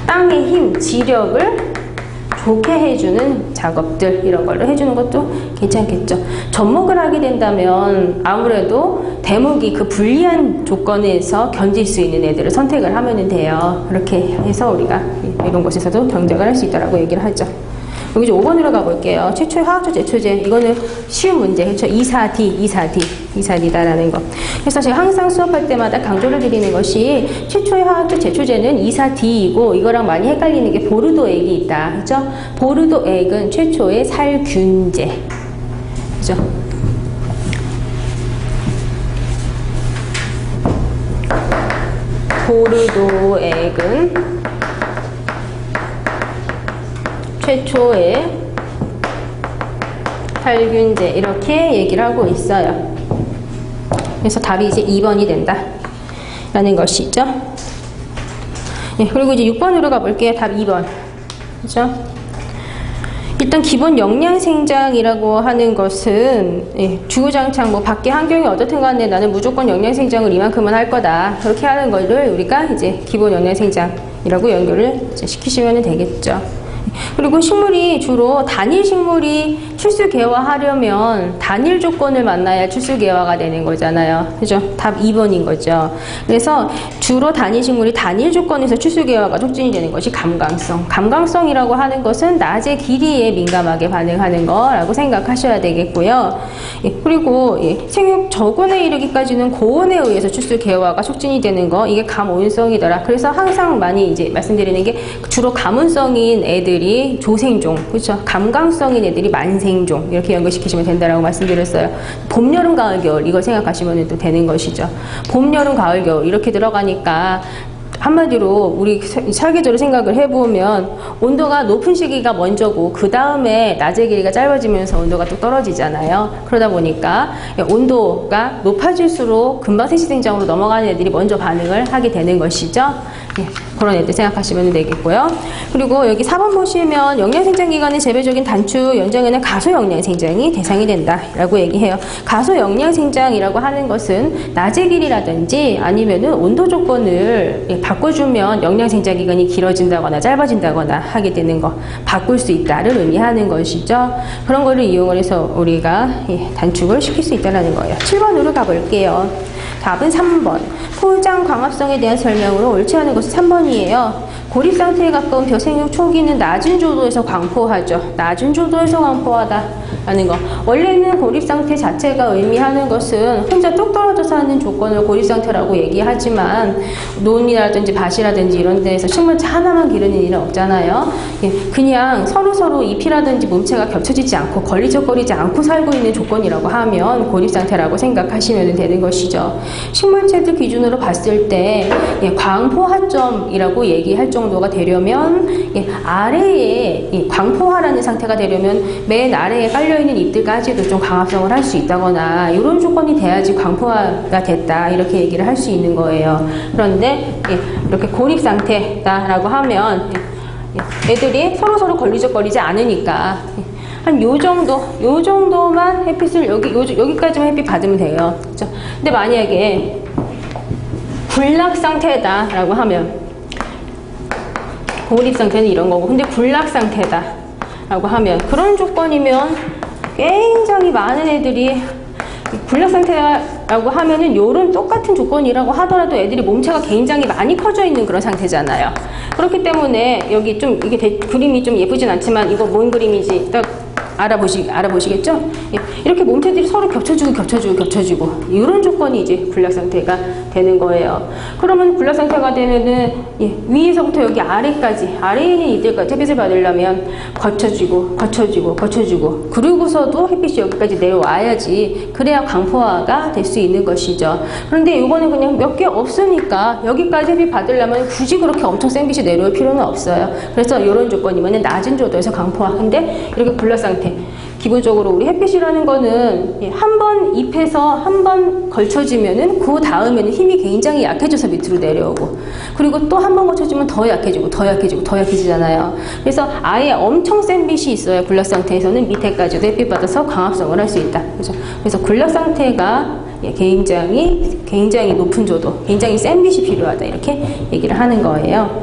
땅의 힘, 지력을 좋게 해주는 작업들 이런 걸로 해주는 것도 괜찮겠죠. 접목을 하게 된다면 아무래도 대목이 그 불리한 조건에서 견딜 수 있는 애들을 선택을 하면 돼요. 그렇게 해서 우리가 이런 곳에서도 경작을 할 수 있다고 얘기를 하죠. 여기 이제 5번으로 가볼게요. 최초의 화학적 제초제. 이거는 쉬운 문제. 그렇죠? 2,4-D. 2,4D다라는 거. 그래서 제가 항상 수업할 때마다 강조를 드리는 것이 최초의 화학적 제초제는 2,4-D이고 이거랑 많이 헷갈리는 게 보르도액이 있다. 그렇죠? 보르도액은 최초의 살균제. 그죠? 보르도액은 최초의 살균제 이렇게 얘기를 하고 있어요. 그래서 답이 이제 2번이 된다 라는 것이죠. 예, 그리고 이제 6번으로 가볼게요. 답 2번. 그죠? 일단 기본 영양생장이라고 하는 것은 주구장창 뭐 밖에 환경이 어떻든 간에 나는 무조건 영양생장을 이만큼은 할 거다. 그렇게 하는 거를 우리가 이제 기본 영양생장이라고 연결을 이제 시키시면 되겠죠. 그리고 식물이 주로 단일 식물이 출수개화하려면 단일 조건을 만나야 출수개화가 되는 거잖아요. 그죠? 답 2번인 거죠. 그래서 주로 단일 식물이 단일 조건에서 출수개화가 촉진이 되는 것이 감광성. 감광성이라고 하는 것은 낮의 길이에 민감하게 반응하는 거라고 생각하셔야 되겠고요. 그리고 생육 저온에 이르기까지는 고온에 의해서 출수개화가 촉진이 되는 거, 이게 감온성이더라. 그래서 항상 많이 이제 말씀드리는 게 주로 감온성인 애들이 조생종, 그렇죠? 감광성인 애들이 만생종 이렇게 연결시키시면 된다라고 말씀드렸어요. 봄, 여름, 가을, 겨울 이걸 생각하시면 또 되는 것이죠. 봄, 여름, 가을, 겨울 이렇게 들어가니까 한마디로 우리 설계도를 생각을 해보면 온도가 높은 시기가 먼저고 그 다음에 낮의 길이가 짧아지면서 온도가 또 떨어지잖아요. 그러다 보니까 온도가 높아질수록 금방 세시생장으로 넘어가는 애들이 먼저 반응을 하게 되는 것이죠. 그런 애들 생각하시면 되겠고요. 그리고 여기 4번 보시면 영양생장기관의 재배적인 단축 연장에는 가소영양생장이 대상이 된다 라고 얘기해요. 가소영양생장이라고 하는 것은 낮의 길이라든지 아니면은 온도 조건을 바꿔주면 영양생장기간이 길어진다거나 짧아진다거나 하게 되는 거, 바꿀 수 있다를 의미하는 것이죠. 그런 거를 이용을 해서 우리가 단축을 시킬 수 있다는 거예요. 7번으로 가볼게요. 답은 3번. 포장 광합성에 대한 설명으로 옳지 않은 것은 3번이에요. 고립 상태에 가까운 벼생육 초기는 낮은 조도에서 광포하죠. 낮은 조도에서 광포하다 라는 거. 원래는 고립 상태 자체가 의미하는 것은 혼자 뚝 떨어져서 하는 조건을 고립 상태라고 얘기하지만 논이라든지 밭이라든지 이런 데에서 식물체 하나만 기르는 일은 없잖아요. 그냥 서로서로 잎이라든지 몸체가 겹쳐지지 않고 걸리적거리지 않고 살고 있는 조건이라고 하면 고립 상태라고 생각하시면 되는 것이죠. 식물체들 기준으로 봤을 때 광포하점이라고 얘기할 정도가 되려면 아래에 광포화라는 상태가 되려면 맨 아래에 깔려있는 잎들까지도 좀 광합성을 할 수 있다거나 이런 조건이 돼야지 광포화가 됐다 이렇게 얘기를 할 수 있는 거예요. 그런데 이렇게 고립 상태다라고 하면 애들이 서로서로 걸리적거리지 않으니까 한 요 정도만 햇빛을 여기까지만 햇빛 받으면 돼요. 그렇죠? 근데 만약에 군락 상태다라고 하면 고립 상태는 이런 거고, 근데 군락 상태다라고 하면 그런 조건이면 굉장히 많은 애들이 군락 상태라고 하면은 요런 똑같은 조건이라고 하더라도 애들이 몸체가 굉장히 많이 커져 있는 그런 상태잖아요. 그렇기 때문에 여기 좀 이게 그림이 좀 예쁘진 않지만 이거 뭔 그림인지 딱 알아보시겠죠? 이렇게 몸체들이 서로 겹쳐지고 이런 조건이 이제 군락 상태가 되는 거예요. 그러면 군락 상태가 되면은 위에서부터 여기 아래까지, 아래에 있는 이들까지 햇빛을 받으려면 거쳐지고 그리고서도 햇빛이 여기까지 내려와야지 그래야 광포화가 될 수 있는 것이죠. 그런데 이거는 그냥 몇 개 없으니까 여기까지 햇빛 받으려면 굳이 그렇게 엄청 센 빛이 내려올 필요는 없어요. 그래서 이런 조건이면 낮은 조도에서 광포화. 근데 이렇게 군락 상태, 기본적으로 우리 햇빛이라는 거는 한 번 잎에서 한 번 걸쳐지면은 그 다음에는 힘이 굉장히 약해져서 밑으로 내려오고, 그리고 또 한 번 걸쳐지면 더 약해지잖아요. 그래서 아예 엄청 센 빛이 있어요. 군락 상태에서는 밑에까지도 햇빛 받아서 광합성을 할 수 있다. 그렇죠? 그래서 군락 상태가 굉장히 높은 조도, 굉장히 센 빛이 필요하다 이렇게 얘기를 하는 거예요.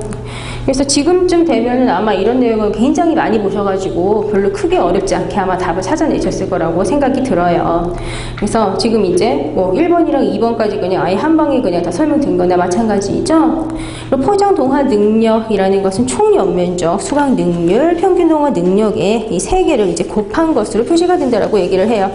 그래서 지금쯤 되면은 아마 이런 내용을 굉장히 많이 보셔가지고 별로 크게 어렵지 않게 아마 답을 찾아내셨을 거라고 생각이 들어요. 그래서 지금 이제 뭐 1번이랑 2번까지 그냥 아예 한 방에 그냥 다 설명드린 거나 마찬가지죠. 그리고 포장 동화 능력이라는 것은 총 연면적, 수강 능률, 평균 동화 능력의 이 세 개를 이제 곱한 것으로 표시가 된다라고 얘기를 해요.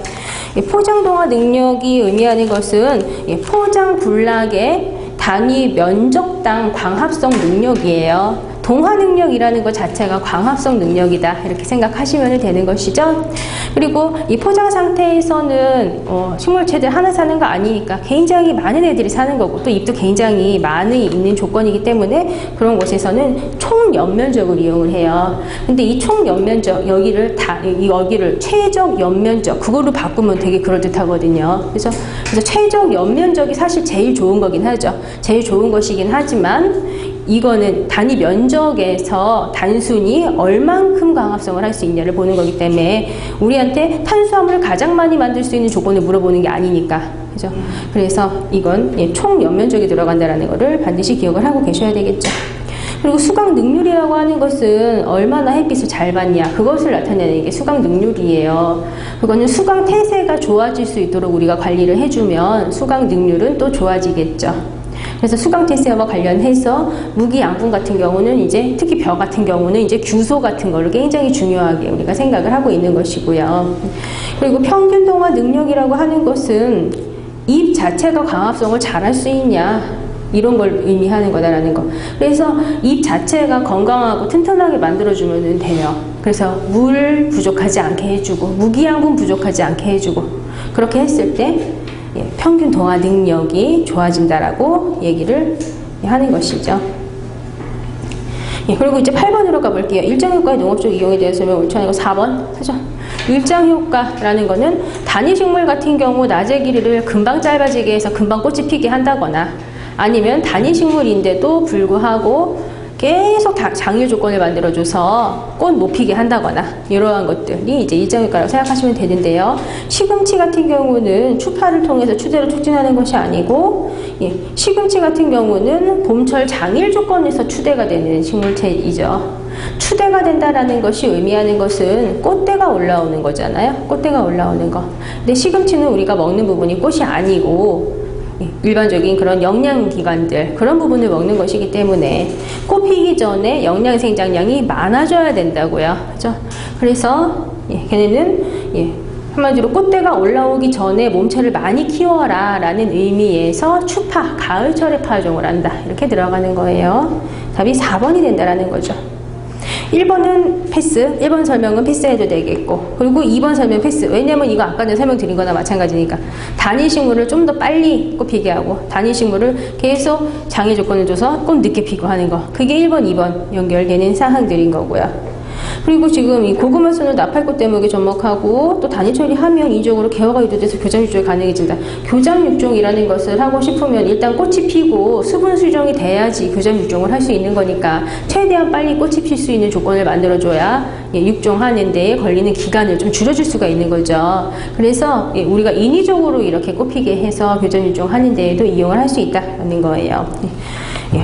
포장 동화 능력이 의미하는 것은 포장 군락의 단위 면적당 광합성 능력이에요. 동화 능력이라는 것 자체가 광합성 능력이다 이렇게 생각하시면 되는 것이죠. 그리고 이 포장 상태에서는 식물체들 하나 사는 거 아니니까 굉장히 많은 애들이 사는 거고 또 잎도 굉장히 많이 있는 조건이기 때문에 그런 곳에서는 총 연면적을 이용을 해요. 근데 이 총 연면적 여기를 최적 연면적 그걸로 바꾸면 되게 그럴듯하거든요. 그래서 최적 연면적이 사실 제일 좋은 거긴 하죠. 제일 좋은 것이긴 하지만 이거는 단위 면적에서 단순히 얼만큼 광합성을 할 수 있냐를 보는 거기 때문에 우리한테 탄수화물을 가장 많이 만들 수 있는 조건을 물어보는 게 아니니까. 그죠? 그래서 이건 총 연면적이 들어간다는 거를 반드시 기억을 하고 계셔야 되겠죠. 그리고 수강 능률이라고 하는 것은 얼마나 햇빛을 잘 받냐 그것을 나타내는 게 수강 능률이에요. 그거는 수강 태세가 좋아질 수 있도록 우리가 관리를 해주면 수강 능률은 또 좋아지겠죠. 그래서 수강 태세와 관련해서 무기 양분 같은 경우는 이제 특히 벼 같은 경우는 이제 규소 같은 거를 굉장히 중요하게 우리가 생각을 하고 있는 것이고요. 그리고 평균 동화 능력이라고 하는 것은 잎 자체가 광합성을 잘할 수 있냐 이런 걸 의미하는 거다라는 거. 그래서 잎 자체가 건강하고 튼튼하게 만들어주면 돼요. 그래서 물 부족하지 않게 해주고 무기양분 부족하지 않게 해주고 그렇게 했을 때 평균 동화 능력이 좋아진다라고 얘기를 하는 것이죠. 그리고 이제 8번으로 가볼게요. 일장효과의 농업적 이용에 대해서 설명 옳죠. 4번 하죠. 일장효과라는 거는 단위식물 같은 경우 낮의 길이를 금방 짧아지게 해서 금방 꽃이 피게 한다거나 아니면 단위식물인데도 불구하고 계속 장일 조건을 만들어줘서 꽃 못 피게 한다거나 이러한 것들이 이제 일장효과라고 생각하시면 되는데요. 시금치 같은 경우는 추파를 통해서 추대로 촉진하는 것이 아니고 시금치 같은 경우는 봄철 장일 조건에서 추대가 되는 식물체이죠. 추대가 된다라는 것이 의미하는 것은 꽃대가 올라오는 거잖아요. 꽃대가 올라오는 거. 근데 시금치는 우리가 먹는 부분이 꽃이 아니고 일반적인 그런 영양기관들 그런 부분을 먹는 것이기 때문에 꽃 피기 전에 영양 생장량이 많아져야 된다고요. 그죠? 그래서 걔네는 한마디로 꽃대가 올라오기 전에 몸체를 많이 키워라 라는 의미에서 추파, 가을철에 파종을 한다 이렇게 들어가는 거예요. 답이 4번이 된다라는 거죠. 1번은 패스, 1번 설명은 패스해도 되겠고 그리고 2번 설명 패스. 왜냐면 이거 아까 전에 설명드린 거나 마찬가지니까 단위식물을 좀 더 빨리 꽃 피게 하고 단위식물을 계속 장애 조건을 줘서 꽃 늦게 피고 하는 거 그게 1번, 2번 연결되는 사항들인 거고요. 그리고 지금 이 고구마순을 나팔꽃 대목에 접목하고 또 단위 처리하면 이쪽으로 개화가 유도돼서 교장 육종이 가능해진다. 교장 육종이라는 것을 하고 싶으면 일단 꽃이 피고 수분 수정이 돼야지 교장 육종을 할 수 있는 거니까 최대한 빨리 꽃이 필 수 있는 조건을 만들어줘야 육종하는 데 걸리는 기간을 좀 줄여줄 수가 있는 거죠. 그래서 우리가 인위적으로 이렇게 꽃 피게 해서 교장 육종하는 데에도 이용을 할 수 있다는 거예요.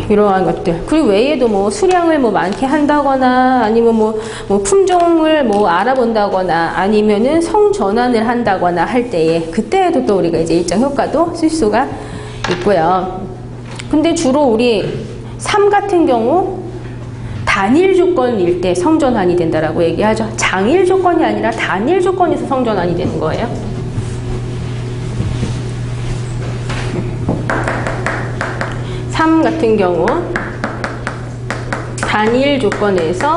이러한 것들. 그리고 외에도 뭐 수량을 뭐 많게 한다거나 아니면 뭐 품종을 뭐 알아본다거나 아니면은 성전환을 한다거나 할 때에 그때에도 또 우리가 이제 일정 효과도 쓸 수가 있고요. 근데 주로 우리 3 같은 경우 단일 조건일 때 성전환이 된다라고 얘기하죠. 장일 조건이 아니라 단일 조건에서 성전환이 되는 거예요. 같은 경우 단일 조건에서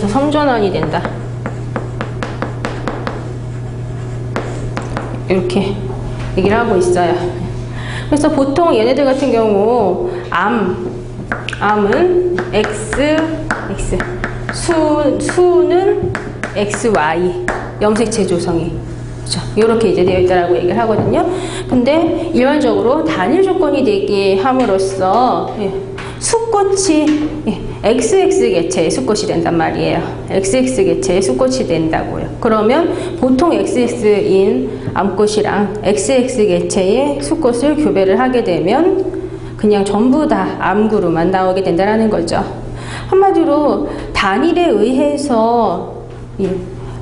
성전환이 된다. 이렇게 얘기를 하고 있어요. 그래서 보통 얘네들 같은 경우 암은 X, 수는 XY 염색체 조성이 이렇게 이제 되어 있다라고 얘기를 하거든요. 근데 일반적으로 단일 조건이 되게 함으로써 숫꽃이 XX 개체의 숫꽃이 된단 말이에요. XX 개체의 숫꽃이 된다고요. 그러면 보통 XX인 암꽃이랑 XX 개체의 숫꽃을 교배를 하게 되면 그냥 전부 다 암구루만 나오게 된다는 거죠. 한마디로 단일에 의해서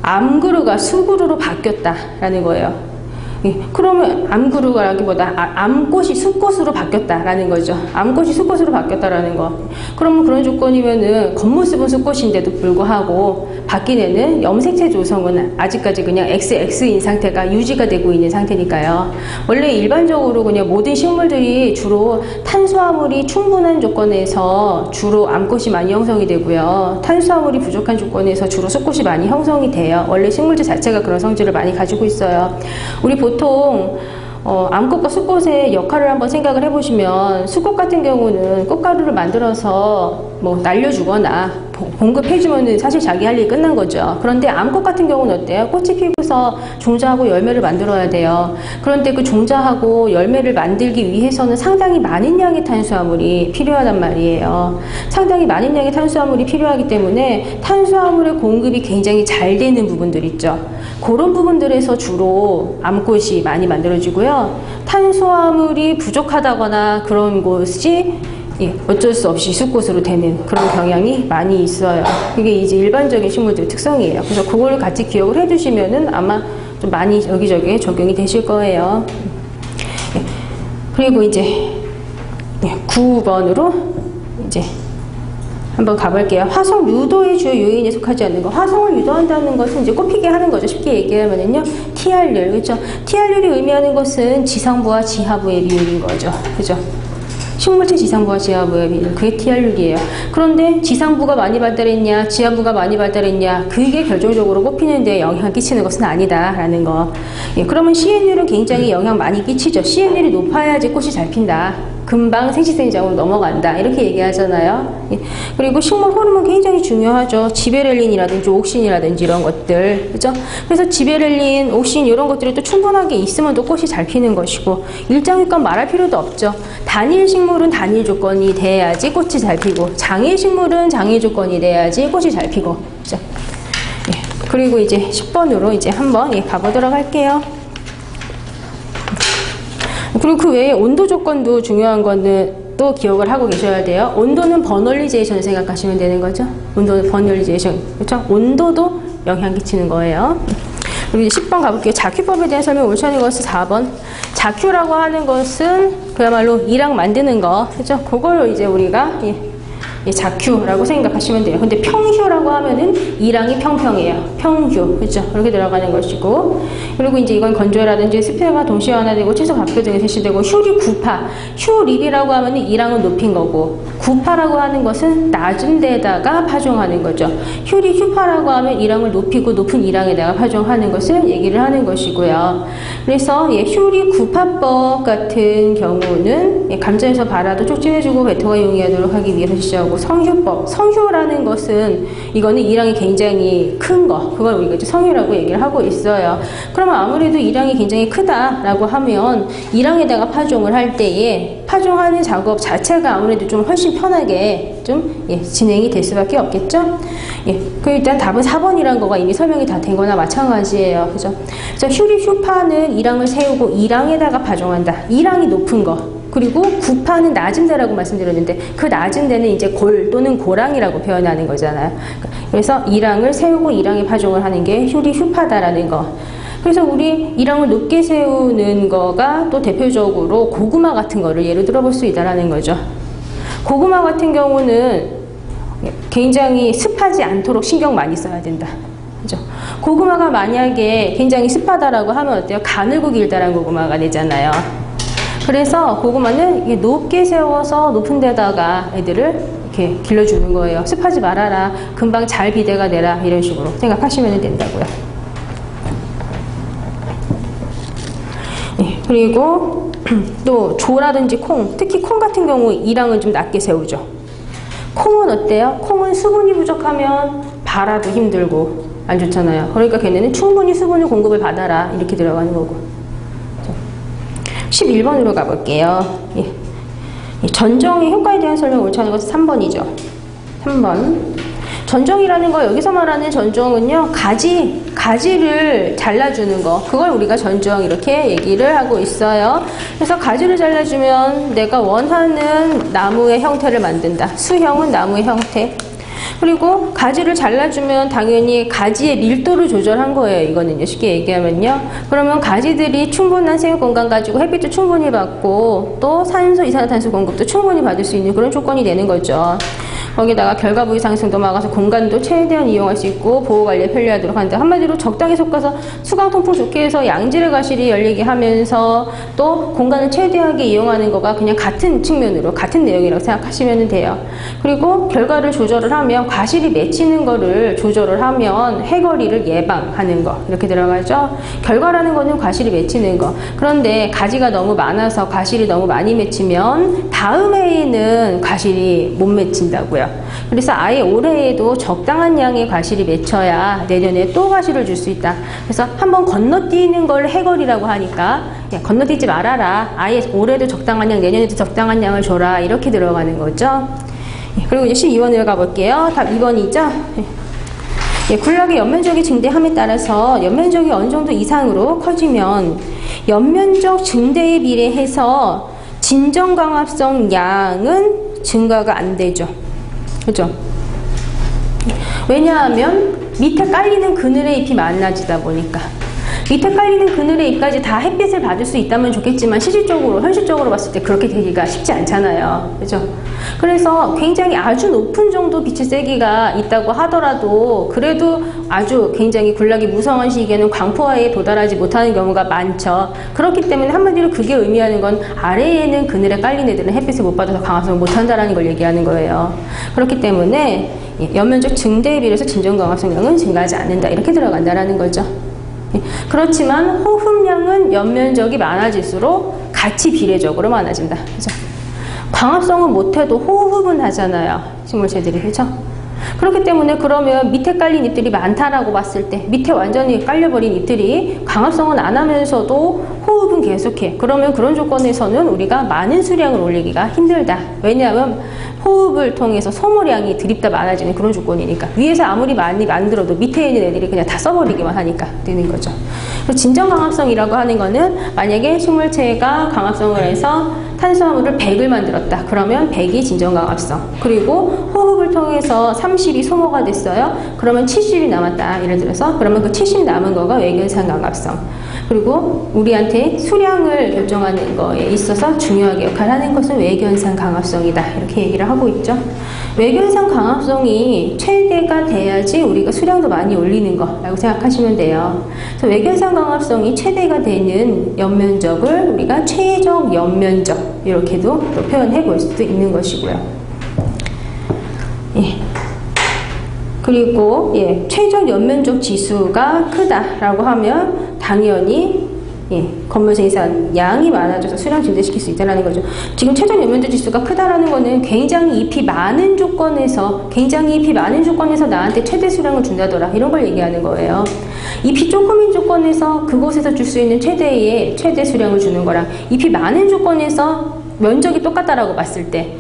암구루가 수구루로 바뀌었다라는 거예요. 그러면 암구루라기보다 암꽃이 숫꽃으로 바뀌었다라는 거죠. 암꽃이 숫꽃으로 바뀌었다라는 거. 그러면 그런 조건이면은 겉모습은 숫꽃인데도 불구하고 바뀌는 염색체 조성은 아직까지 그냥 XX인 상태가 유지가 되고 있는 상태니까요. 원래 일반적으로 그냥 모든 식물들이 주로 탄수화물이 충분한 조건에서 주로 암꽃이 많이 형성이 되고요. 탄수화물이 부족한 조건에서 주로 숫꽃이 많이 형성이 돼요. 원래 식물들 자체가 그런 성질을 많이 가지고 있어요. 우리 보통 암꽃과 숫꽃의 역할을 한번 생각을 해보시면 숫꽃 같은 경우는 꽃가루를 만들어서 뭐 날려주거나 공급해주면 사실 자기 할 일이 끝난 거죠. 그런데 암꽃 같은 경우는 어때요? 꽃이 피고서 종자하고 열매를 만들어야 돼요. 그런데 그 종자하고 열매를 만들기 위해서는 상당히 많은 양의 탄수화물이 필요하단 말이에요. 상당히 많은 양의 탄수화물이 필요하기 때문에 탄수화물의 공급이 굉장히 잘 되는 부분들 있죠. 그런 부분들에서 주로 암꽃이 많이 만들어지고요. 탄수화물이 부족하다거나 그런 곳이 어쩔 수 없이 숫꽃으로 되는 그런 경향이 많이 있어요. 이게 이제 일반적인 식물들 특성이에요. 그래서 그걸 같이 기억을 해두시면은 아마 좀 많이 여기저기에 적용이 되실 거예요. 그리고 이제 9번으로 이제 한번 가볼게요. 화성 유도의 주요 요인에 속하지 않는 거. 화성을 유도한다는 것은 이제 꽃피게 하는 거죠. 쉽게 얘기하면은요. TR율, 그렇죠? TR율이 의미하는 것은 지상부와 지하부의 비율인 거죠. 그죠? 식물체 지상부와 지하부의 비율, 그게 TR율이에요. 그런데 지상부가 많이 발달했냐, 지하부가 많이 발달했냐, 그게 결정적으로 꽃피는 데 영향을 끼치는 것은 아니다라는 거. 그러면 CN율은 굉장히 영향 많이 끼치죠. CN율이 높아야지 꽃이 잘 핀다. 금방 생식생장으로 넘어간다. 이렇게 얘기하잖아요. 그리고 식물 호르몬 굉장히 중요하죠. 지베렐린이라든지 옥신이라든지 이런 것들. 그죠? 그래서 지베렐린, 옥신 이런 것들이 또 충분하게 있으면 또 꽃이 잘 피는 것이고, 일장육관 말할 필요도 없죠. 단일 식물은 단일 조건이 돼야지 꽃이 잘 피고, 장일 식물은 장일 조건이 돼야지 꽃이 잘 피고. 그죠? 그리고 이제 10번으로 이제 한번 가보도록 할게요. 그리고 그 외에 온도 조건도 중요한 거는 또 기억을 하고 계셔야 돼요. 온도는 버널리제이션을 생각하시면 되는 거죠. 온도는 버널리제이션. 그렇죠? 온도도 영향 끼치는 거예요. 그리고 이제 10번 가볼게요. 자큐법에 대한 설명 옳지 않은 것은 4번. 자큐라고 하는 것은 그야말로 이랑 만드는 거. 그렇죠? 그걸 이제 우리가 자큐라고 생각하시면 돼요. 근데 평휴라고 하면은 이랑이 평평해요. 평휴. 그렇죠? 그렇게 들어가는 것이고. 그리고 이제 이건 건조라든지 스페어가 동시에 완화되고 채소 밥표 등에摂取되고, 휴리 구파. 휴립이라고 하면은 이랑은 높인 거고, 구파라고 하는 것은 낮은 데다가 파종하는 거죠. 휴리 휴파라고 하면 이랑을 높이고 높은 이랑에다가 파종하는 것을 얘기를 하는 것이고요. 그래서 휴리 구파법 같은 경우는 감자에서 발아도 촉진해주고 배토가 용이하도록 하기 위해서 실시하고, 성휴법. 성휴라는 것은 이거는 이랑이 굉장히 큰 거. 그걸 우리가 이제 성휴라고 얘기를 하고 있어요. 그러면 아무래도 이랑이 굉장히 크다라고 하면 이랑에다가 파종을 할 때에 파종하는 작업 자체가 아무래도 좀 훨씬 편하게 좀 진행이 될 수밖에 없겠죠. 그 일단 답은 4번이라는 거가 이미 설명이 다 된 거나 마찬가지예요. 그죠? 그래서 휴리 휴파는 이랑을 세우고 이랑에다가 파종한다. 이랑이 높은 거. 그리고 구파는 낮은 데라고 말씀드렸는데, 그 낮은 데는 이제 골 또는 고랑이라고 표현하는 거잖아요. 그래서 이랑을 세우고 이랑에 파종을 하는 게 휴리 휴파다라는 거. 그래서 우리 이랑을 높게 세우는 거가 또 대표적으로 고구마 같은 거를 예로 들어볼 수 있다라는 거죠. 고구마 같은 경우는 굉장히 습하지 않도록 신경 많이 써야 된다. 그죠? 고구마가 만약에 굉장히 습하다라고 하면 어때요? 가늘고 길다란 고구마가 되잖아요. 그래서 고구마는 이게 높게 세워서 높은 데다가 애들을 이렇게 길러주는 거예요. 습하지 말아라. 금방 잘 비대가 되라. 이런 식으로 생각하시면 된다고요. 그리고 또 조라든지 콩, 특히 콩 같은 경우 이랑은 좀 낮게 세우죠. 콩은 어때요? 콩은 수분이 부족하면 발아도 힘들고 안 좋잖아요. 그러니까 걔네는 충분히 수분을 공급을 받아라. 이렇게 들어가는 거고. 11번으로 가볼게요. 전정의 효과에 대한 설명을 옳지 않은 것은 3번이죠. 3번. 전정이라는 거, 여기서 말하는 전정은요, 가지를 잘라주는 거, 그걸 우리가 전정 이렇게 얘기를 하고 있어요. 그래서 가지를 잘라주면 내가 원하는 나무의 형태를 만든다. 수형은 나무의 형태. 그리고 가지를 잘라주면 당연히 가지의 밀도를 조절한 거예요. 이거는요, 쉽게 얘기하면요. 그러면 가지들이 충분한 생육 공간 가지고 햇빛도 충분히 받고 또 산소, 이산화탄소 공급도 충분히 받을 수 있는 그런 조건이 되는 거죠. 거기다가 결과 부위 상승도 막아서 공간도 최대한 이용할 수 있고 보호관리에 편리하도록 한다. 한마디로 적당히 섞어서 수강 통풍 좋게 해서 양질의 과실이 열리게 하면서 또 공간을 최대하게 이용하는 거가 그냥 같은 측면으로 같은 내용이라고 생각하시면 돼요. 그리고 결과를 조절을 하면 과실이 맺히는 거를 조절을 하면 해거리를 예방하는 거 이렇게 들어가죠. 결과라는 거는 과실이 맺히는 거. 그런데 가지가 너무 많아서 과실이 너무 많이 맺히면 다음 해에는 과실이 못 맺힌다고요. 그래서 아예 올해에도 적당한 양의 과실이 맺혀야 내년에 또 과실을 줄 수 있다. 그래서 한번 건너뛰는 걸 해거리라고 하니까 건너뛰지 말아라. 아예 올해도 적당한 양, 내년에도 적당한 양을 줘라. 이렇게 들어가는 거죠. 그리고 이제 12번으로 가볼게요. 답 2번이죠. 군락의 연면적이 증대함에 따라서 연면적이 어느 정도 이상으로 커지면 연면적 증대에 비례해서 진정광합성 양은 증가가 안 되죠. 그죠? 왜냐하면 밑에 깔리는 그늘의 잎이 많아지다 보니까. 밑에 깔리는 그늘의 잎까지 다 햇빛을 받을 수 있다면 좋겠지만 실질적으로, 현실적으로 봤을 때 그렇게 되기가 쉽지 않잖아요. 그죠? 그래서 굉장히 아주 높은 정도 빛의 세기가 있다고 하더라도 그래도 아주 굉장히 군락이 무성한 시기에는 광포화에 도달하지 못하는 경우가 많죠. 그렇기 때문에 한마디로 그게 의미하는 건 아래에는 그늘에 깔린 애들은 햇빛을 못 받아서 강화성을 못한다는 걸 얘기하는 거예요. 그렇기 때문에 연면적 증대에 비해서 진정광합성량은 증가하지 않는다. 이렇게 들어간다는 거죠. 그렇지만 호흡량은 연면적이 많아질수록 같이 비례적으로 많아진다. 그죠? 광합성은 못해도 호흡은 하잖아요. 식물체들이. 그죠? 그렇기 때문에 그러면 밑에 깔린 잎들이 많다라고 봤을 때 밑에 완전히 깔려버린 잎들이 광합성은 안 하면서도 호흡은 계속해. 그러면 그런 조건에서는 우리가 많은 수량을 올리기가 힘들다. 왜냐하면 호흡을 통해서 소모량이 드립다 많아지는 그런 조건이니까. 위에서 아무리 많이 만들어도 밑에 있는 애들이 그냥 다 써버리기만 하니까 되는 거죠. 진정 광합성이라고 하는 거는 만약에 식물체가 광합성을 해서 탄수화물을 100을 만들었다. 그러면 100이 진정 광합성. 그리고 호흡을 통해서 30이 소모가 됐어요. 그러면 70이 남았다. 예를 들어서 그러면 그 70 남은 거가 외견상 광합성. 그리고 우리한테 수량을 결정하는 거에 있어서 중요하게 역할하는 것은 외견상 광합성이다. 이렇게 얘기를 하고 있죠. 외견상 광합성이 최대가 돼야지 우리가 수량도 많이 올리는 거라고 생각하시면 돼요. 그래서 외견상 광합성이 최대가 되는 연면적을 우리가 최적 연면적 이렇게도 표현해 볼 수도 있는 것이고요. 예. 그리고 최적 연면적 지수가 크다라고 하면 당연히 건물생 이상 양이 많아져서 수량 증대시킬 수 있다는 거죠. 지금 최적 연면적 지수가 크다라는 거는 굉장히 잎이 많은 조건에서 나한테 최대 수량을 준다더라 이런 걸 얘기하는 거예요. 잎이 조금인 조건에서 그곳에서 줄 수 있는 최대 수량을 주는 거랑 잎이 많은 조건에서 면적이 똑같다라고 봤을 때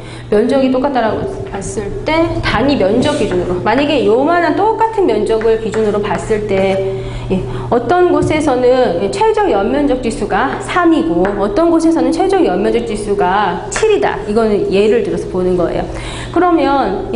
단위 면적 기준으로 만약에 요만한 똑같은 면적을 기준으로 봤을 때 어떤 곳에서는 최적 연면적 지수가 3이고 어떤 곳에서는 최적 연면적 지수가 7이다. 이거는 예를 들어서 보는 거예요. 그러면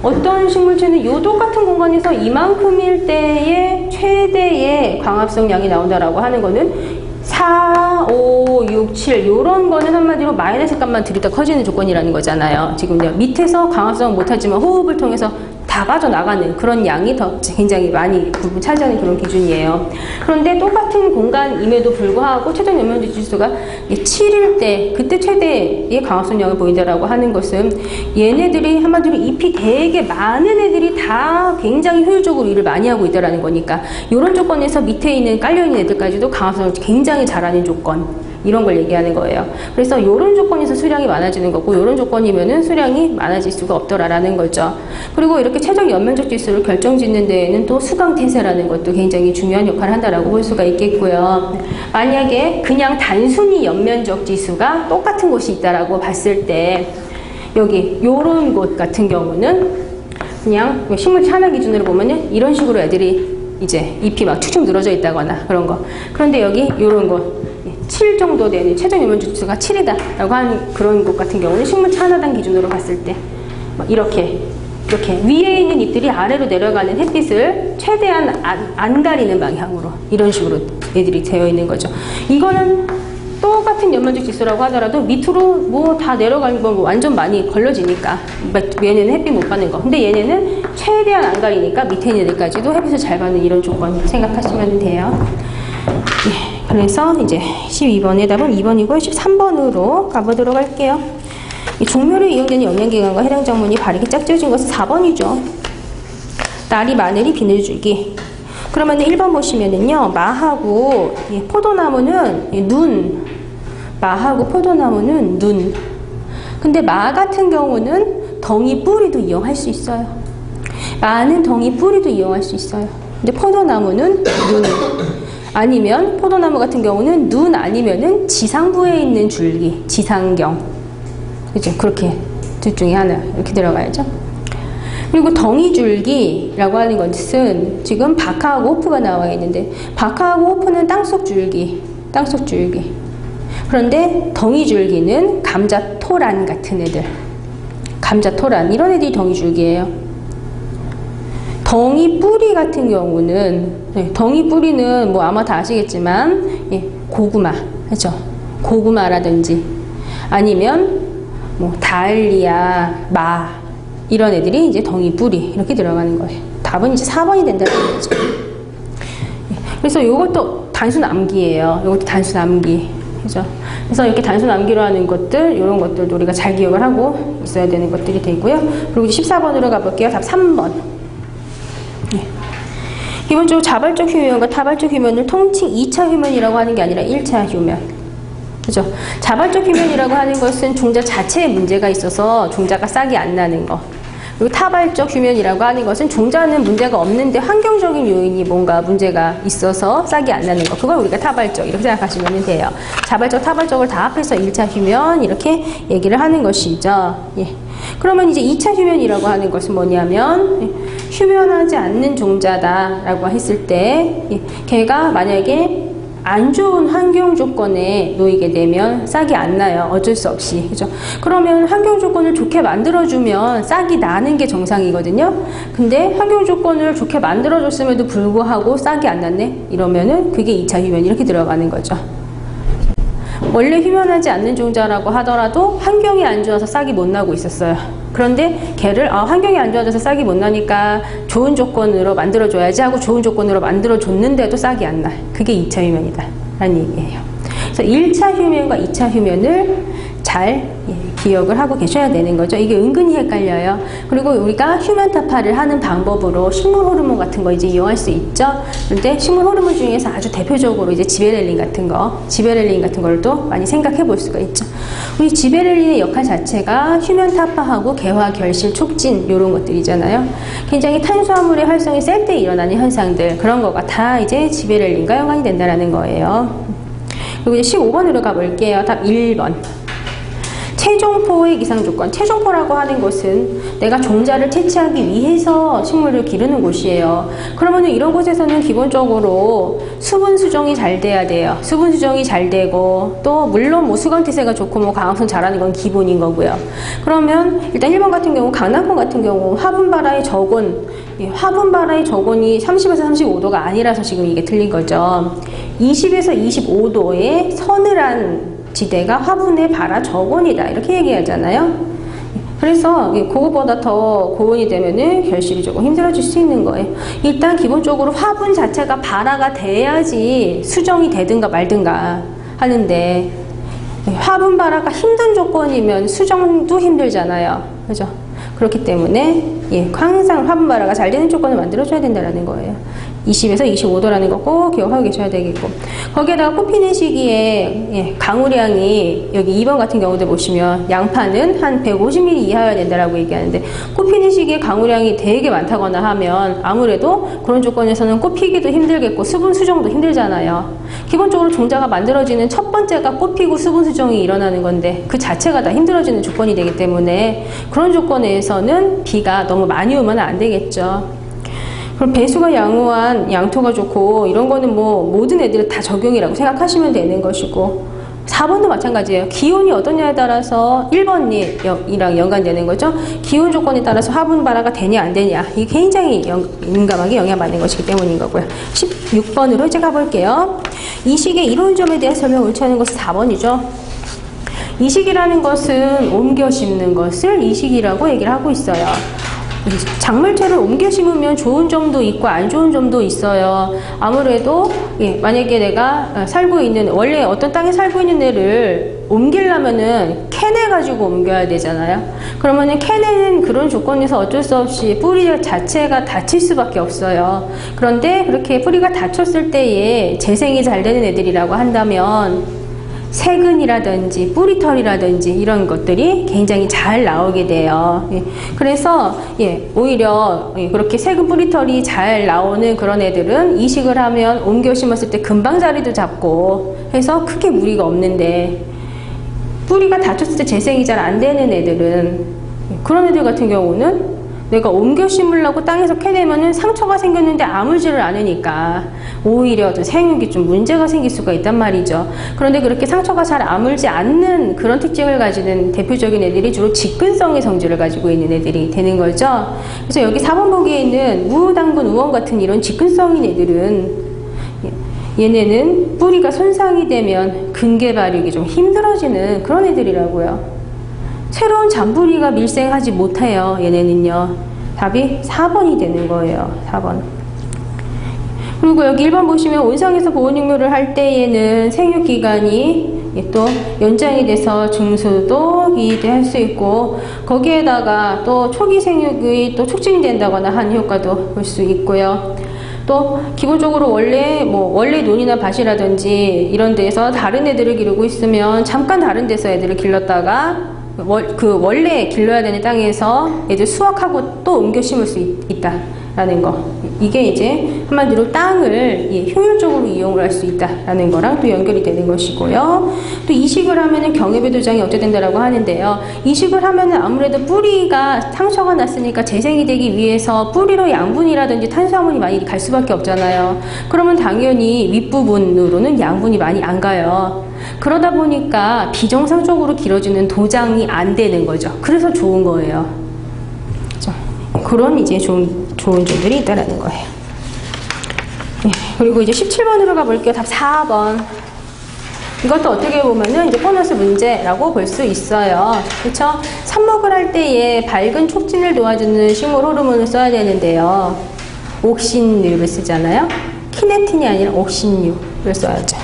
어떤 식물체는 요 똑같은 공간에서 이만큼일 때의 최대의 광합성 양이 나온다라고 하는 거는 4, 5, 6, 7 요런 거는 한마디로 마이너스 값만 들이다 커지는 조건이라는 거잖아요. 지금 밑에서 광합성은 못하지만 호흡을 통해서 다 빠져나가는 그런 양이 더 굉장히 많이 부분 차지하는 그런 기준이에요. 그런데 똑같은 공간임에도 불구하고 최적 연면적 지수가 7일 때 그때 최대의 광합성량을 보인다라고 하는 것은 얘네들이 한마디로 잎이 되게 많은 애들이 다 굉장히 효율적으로 일을 많이 하고 있다라는 거니까 이런 조건에서 밑에 있는 깔려있는 애들까지도 광합성을 굉장히 잘하는 조건 이런 걸 얘기하는 거예요. 그래서 이런 조건에서 수량이 많아지는 거고 이런 조건이면은 수량이 많아질 수가 없더라라는 거죠. 그리고 이렇게 최적 연면적 지수를 결정짓는 데에는 또 수강태세라는 것도 굉장히 중요한 역할을 한다라고 볼 수가 있겠고요. 만약에 그냥 단순히 연면적 지수가 똑같은 곳이 있다라고 봤을 때 여기 요런 곳 같은 경우는 그냥 식물 산화 기준으로 보면은 이런 식으로 애들이 이제 잎이 막 축축 늘어져 있다거나 그런 거. 그런데 여기 요런 곳 7 정도 되는 최종 연면적 지수가 7이다 라고 하는 그런 곳 같은 경우는 식물 산화단 기준으로 봤을 때 이렇게 위에 있는 잎들이 아래로 내려가는 햇빛을 최대한 안 가리는 방향으로 이런 식으로 애들이 되어 있는 거죠. 이거는 똑같은 연면적 지수라고 하더라도 밑으로 뭐 다 내려가는 건 뭐 완전 많이 걸러지니까 얘네는 햇빛 못 받는 거. 근데 얘네는 최대한 안 가리니까 밑에 있는 애들까지도 햇빛을 잘 받는 이런 조건 생각하시면 돼요. 네, 그래서 이제 12번의 답은 2번이고요. 13번으로 가보도록 할게요. 종묘로 이용되는 영양기관과 해당 작물이 바르게 짝지어진 것은 4번이죠. 날이 마늘이 비늘줄기. 그러면 1번 보시면은요, 마하고 포도나무는 눈. 마하고 포도나무는 눈. 근데 마 같은 경우는 덩이 뿌리도 이용할 수 있어요. 마는 덩이 뿌리도 이용할 수 있어요. 근데 포도나무는 눈. 아니면 포도나무 같은 경우는 눈 아니면은 지상부에 있는 줄기, 지상경. 그죠? 그렇게 둘 중에 하나 이렇게 들어가야죠. 그리고 덩이줄기라고 하는 것은 지금 박하하고 호프가 나와 있는데 박하하고 호프는 땅속 줄기. 그런데 덩이줄기는 감자토란 같은 애들. 감자토란 이런 애들이 덩이줄기예요. 덩이뿌리 같은 경우는 덩이뿌리는 뭐 아마 다 아시겠지만 고구마 그렇죠? 고구마라든지 아니면 뭐 다알리아, 마 이런 애들이 이제 덩이뿌리 이렇게 들어가는 거예요. 답은 이제 4번이 된다는 거죠. 그래서 이것도 단순 암기예요. 이것도 단순 암기. 그죠? 그래서 이렇게 단순 암기로 하는 것들, 이런 것들도 우리가 잘 기억을 하고 있어야 되는 것들이 되고요. 그리고 이제 14번으로 가볼게요. 답 3번. 기본적으로 자발적 휴면과 타발적 휴면을 통칭 2차 휴면이라고 하는 게 아니라 1차 휴면. 그죠? 자발적 휴면이라고 하는 것은 종자 자체에 문제가 있어서 종자가 싹이 안 나는 거. 그리고 타발적 휴면이라고 하는 것은 종자는 문제가 없는데 환경적인 요인이 뭔가 문제가 있어서 싹이 안 나는 거. 그걸 우리가 타발적 이렇게 생각하시면 돼요. 자발적, 타발적을 다 합해서 1차 휴면 이렇게 얘기를 하는 것이죠. 예. 그러면 이제 2차 휴면이라고 하는 것은 뭐냐면 휴면하지 않는 종자다라고 했을 때 걔가 만약에 안 좋은 환경 조건에 놓이게 되면 싹이 안 나요. 어쩔 수 없이. 그죠? 그러면 환경 조건을 좋게 만들어주면 싹이 나는 게 정상이거든요. 근데 환경 조건을 좋게 만들어줬음에도 불구하고 싹이 안 났네? 이러면은 그게 2차 휴면 이렇게 들어가는 거죠. 원래 휴면하지 않는 종자라고 하더라도 환경이 안 좋아서 싹이 못 나고 있었어요. 그런데 걔를 환경이 안 좋아져서 싹이 못 나니까 좋은 조건으로 만들어줘야지 하고 좋은 조건으로 만들어줬는데도 싹이 안 나. 그게 2차 휴면이다 라는 얘기예요. 그래서 1차 휴면과 2차 휴면을 잘 기억을 하고 계셔야 되는 거죠. 이게 은근히 헷갈려요. 그리고 우리가 휴면 타파를 하는 방법으로 식물 호르몬 같은 거 이제 이용할 수 있죠. 그런데 식물 호르몬 중에서 아주 대표적으로 이제 지베렐린 같은 걸 또 많이 생각해 볼 수가 있죠. 우리 지베렐린의 역할 자체가 휴면 타파하고 개화 결실 촉진 이런 것들이잖아요. 굉장히 탄수화물의 활성이 셀 때 일어나는 현상들 그런 거가 다 이제 지베렐린과 연관이 된다라는 거예요. 그리고 이제 15번으로 가볼게요. 답 1번. 체종포의 이상 조건. 체종포라고 하는 것은 내가 종자를 채취하기 위해서 식물을 기르는 곳이에요. 그러면 이런 곳에서는 기본적으로 수분 수정이 잘 돼야 돼요. 수분 수정이 잘 되고 또 물론 뭐 수광태세가 좋고 뭐 광합성 잘하는 건 기본인 거고요. 그러면 일단 1번 같은 경우 강남권 같은 경우 화분바라의 저곤 화분바라의 저곤이 30에서 35도가 아니라서 지금 이게 틀린 거죠. 20에서 25도의 서늘한 지대가 화분의 발화 저곤이다 이렇게 얘기하잖아요. 그래서 그거보다 더 고온이 되면은 결실이 조금 힘들어질 수 있는 거예요. 일단 기본적으로 화분 자체가 발화가 돼야지 수정이 되든가 말든가 하는데 화분 발화가 힘든 조건이면 수정도 힘들잖아요. 그죠? 그렇기 때문에 항상 화분 발화가 잘 되는 조건을 만들어줘야 된다는 거예요. 20에서 25도라는 거 꼭 기억하고 계셔야 되겠고, 거기에다가 꽃 피는 시기에 강우량이 여기 2번 같은 경우도 보시면 양파는 한 150ml 이하여야 된다라고 얘기하는데, 꽃 피는 시기에 강우량이 되게 많다거나 하면 아무래도 그런 조건에서는 꽃 피기도 힘들겠고 수분 수정도 힘들잖아요. 기본적으로 종자가 만들어지는 첫 번째가 꽃 피고 수분 수정이 일어나는 건데 그 자체가 다 힘들어지는 조건이 되기 때문에 그런 조건에서는 비가 너무 많이 오면 안 되겠죠. 그럼 배수가 양호한 양토가 좋고 이런 거는 뭐 모든 애들 다 적용이라고 생각하시면 되는 것이고, 4번도 마찬가지예요. 기온이 어떠냐에 따라서 1번이랑 연관되는 거죠. 기온 조건에 따라서 화분 발화가 되냐 안 되냐, 이게 굉장히 민감하게 영향받는 것이기 때문인 거고요. 16번으로 이제 가볼게요. 이식의 이로운 점에 대해 설명 옳지 않은 것은 4번이죠. 이식이라는 것은 옮겨 심는 것을 이식이라고 얘기를 하고 있어요. 작물체를 옮겨 심으면 좋은 점도 있고 안 좋은 점도 있어요. 아무래도 만약에 내가 살고 있는, 원래 어떤 땅에 살고 있는 애를 옮기려면은 캐내 가지고 옮겨야 되잖아요. 그러면은 캐내는 그런 조건에서 어쩔 수 없이 뿌리 자체가 다칠 수밖에 없어요. 그런데 그렇게 뿌리가 다쳤을 때에 재생이 잘 되는 애들이라고 한다면 세근이라든지 뿌리털이라든지 이런 것들이 굉장히 잘 나오게 돼요. 그래서 오히려 그렇게 세근 뿌리털이 잘 나오는 그런 애들은 이식을 하면 옮겨 심었을 때 금방 자리도 잡고 해서 크게 무리가 없는데, 뿌리가 다쳤을 때 재생이 잘 안 되는 애들은, 그런 애들 같은 경우는 내가 옮겨 심으려고 땅에서 캐내면은 상처가 생겼는데 아물지를 않으니까 오히려 좀 생육이 좀 문제가 생길 수가 있단 말이죠. 그런데 그렇게 상처가 잘 아물지 않는 그런 특징을 가지는 대표적인 애들이 주로 직근성의 성질을 가지고 있는 애들이 되는 거죠. 그래서 여기 4번 보기에 있는 무, 당근, 우원 같은 이런 직근성인 애들은, 얘네는 뿌리가 손상이 되면 근개 발육이 좀 힘들어지는 그런 애들이라고요. 새로운 잔뿌리가 밀생하지 못해요. 얘네는요. 답이 4번이 되는 거예요. 4번. 그리고 여기 1번 보시면 온상에서 보온육묘를 할 때에는 생육기간이 또 연장이 돼서 중수도 기대할 수 있고, 거기에다가 또 초기 생육이 또 촉진이 된다거나 하는 효과도 볼 수 있고요. 또 기본적으로 원래 논이나 밭이라든지 이런 데에서 다른 애들을 기르고 있으면 잠깐 다른 데서 애들을 길렀다가 원래 길러야 되는 땅에서 애들 수확하고 또 옮겨 심을 수 있다라는 거. 이게 이제 한마디로 땅을 효율적으로 이용을 할 수 있다라는 거랑 또 연결이 되는 것이고요. 또 이식을 하면은 경해배도장이 억제된다라고 하는데요. 이식을 하면은 아무래도 뿌리가 상처가 났으니까 재생이 되기 위해서 뿌리로 양분이라든지 탄수화물이 많이 갈 수밖에 없잖아요. 그러면 당연히 윗부분으로는 양분이 많이 안 가요. 그러다 보니까 비정상적으로 길어지는 도장이 안 되는 거죠. 그래서 좋은 거예요. 그런 이제 좋은 점들이 있다라는 거예요. 그리고 이제 17번으로 가볼게요. 답 4번. 이것도 어떻게 보면은 이제 보너스 문제라고 볼 수 있어요. 그렇죠? 삽목을 할 때에 밝은 촉진을 도와주는 식물 호르몬을 써야 되는데요. 옥신류를 쓰잖아요. 키네틴이 아니라 옥신류를 써야죠.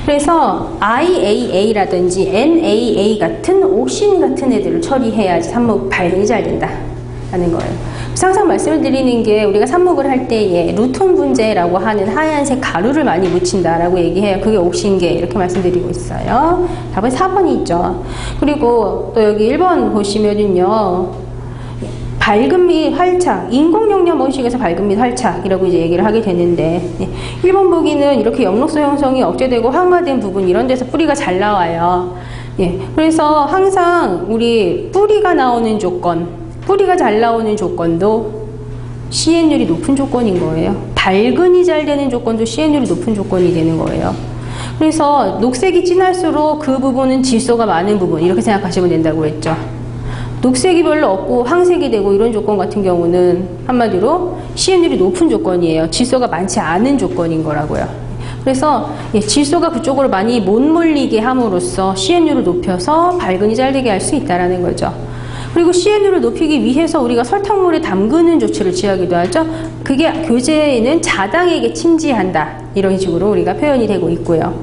그래서 IAA라든지 NAA 같은 옥신 같은 애들을 처리해야지 삽목 발근이 잘 된다라는 거예요. 항상 말씀을 드리는 게, 우리가 삽목을 할 때에 루톤 분재라고 하는 하얀색 가루를 많이 묻힌다라고 얘기해요. 그게 옥신계, 이렇게 말씀드리고 있어요. 답은 4번이죠. 그리고 또 여기 1번 보시면은요, 밝음 및 활착, 인공용량 번식에서 밝음 및 활착이라고 이제 얘기를 하게 되는데, 1번 보기는 이렇게 영록소 형성이 억제되고 황화된 부분, 이런 데서 뿌리가 잘 나와요. 그래서 항상 우리 뿌리가 나오는 조건, 뿌리가 잘 나오는 조건도 CN율이 높은 조건인 거예요. 발근이 잘 되는 조건도 CN율이 높은 조건이 되는 거예요. 그래서 녹색이 진할수록 그 부분은 질소가 많은 부분, 이렇게 생각하시면 된다고 했죠. 녹색이 별로 없고 황색이 되고 이런 조건 같은 경우는 한마디로 CN율이 높은 조건이에요. 질소가 많지 않은 조건인 거라고요. 그래서 질소가 그쪽으로 많이 못 몰리게 함으로써 CN율을 높여서 발근이 잘 되게 할 수 있다는 거죠. 그리고 CN율을 높이기 위해서 우리가 설탕물에 담그는 조치를 취하기도 하죠. 그게 교재에는 자당에게 침지한다, 이런 식으로 우리가 표현이 되고 있고요.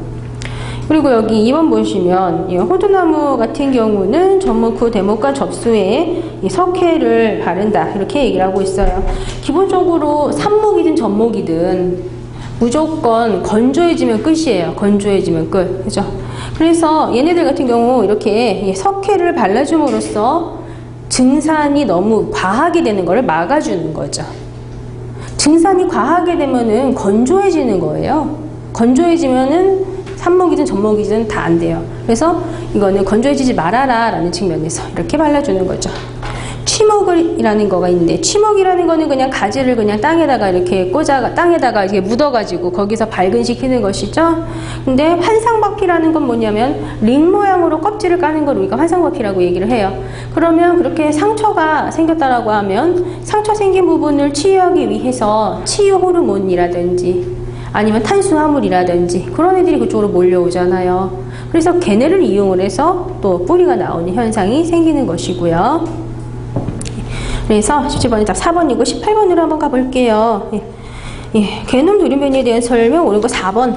그리고 여기 2번 보시면 호두나무 같은 경우는 접목 후 대목과 접수에 석회를 바른다 이렇게 얘기를 하고 있어요. 기본적으로 삽목이든 접목이든 무조건 건조해지면 끝이에요. 건조해지면 끝. 그죠? 그래서 얘네들 같은 경우 이렇게 석회를 발라줌으로써 증산이 너무 과하게 되는 것을 막아주는 거죠. 증산이 과하게 되면은 건조해지는 거예요. 건조해지면은 삽목이든 접목이든 다 안 돼요. 그래서 이거는 건조해지지 말아라 라는 측면에서 이렇게 발라주는 거죠. 취목이라는 거가 있는데, 취목이라는 거는 그냥 가지를 그냥 땅에다가 이렇게 땅에다가 이렇게 묻어가지고 거기서 발근시키는 것이죠. 근데 환상바피라는 건 뭐냐면 링 모양으로 껍질을 까는 걸 우리가 환상바피라고 얘기를 해요. 그러면 그렇게 상처가 생겼다라고 하면 상처 생긴 부분을 치유하기 위해서 치유 호르몬이라든지 아니면 탄수화물이라든지 그런 애들이 그쪽으로 몰려오잖아요. 그래서 걔네를 이용을 해서 또 뿌리가 나오는 현상이 생기는 것이고요. 그래서 17번이 답 4번이고 18번으로 한번 가볼게요. 개놈 돌연변이에 대한 설명 오는 거 4번.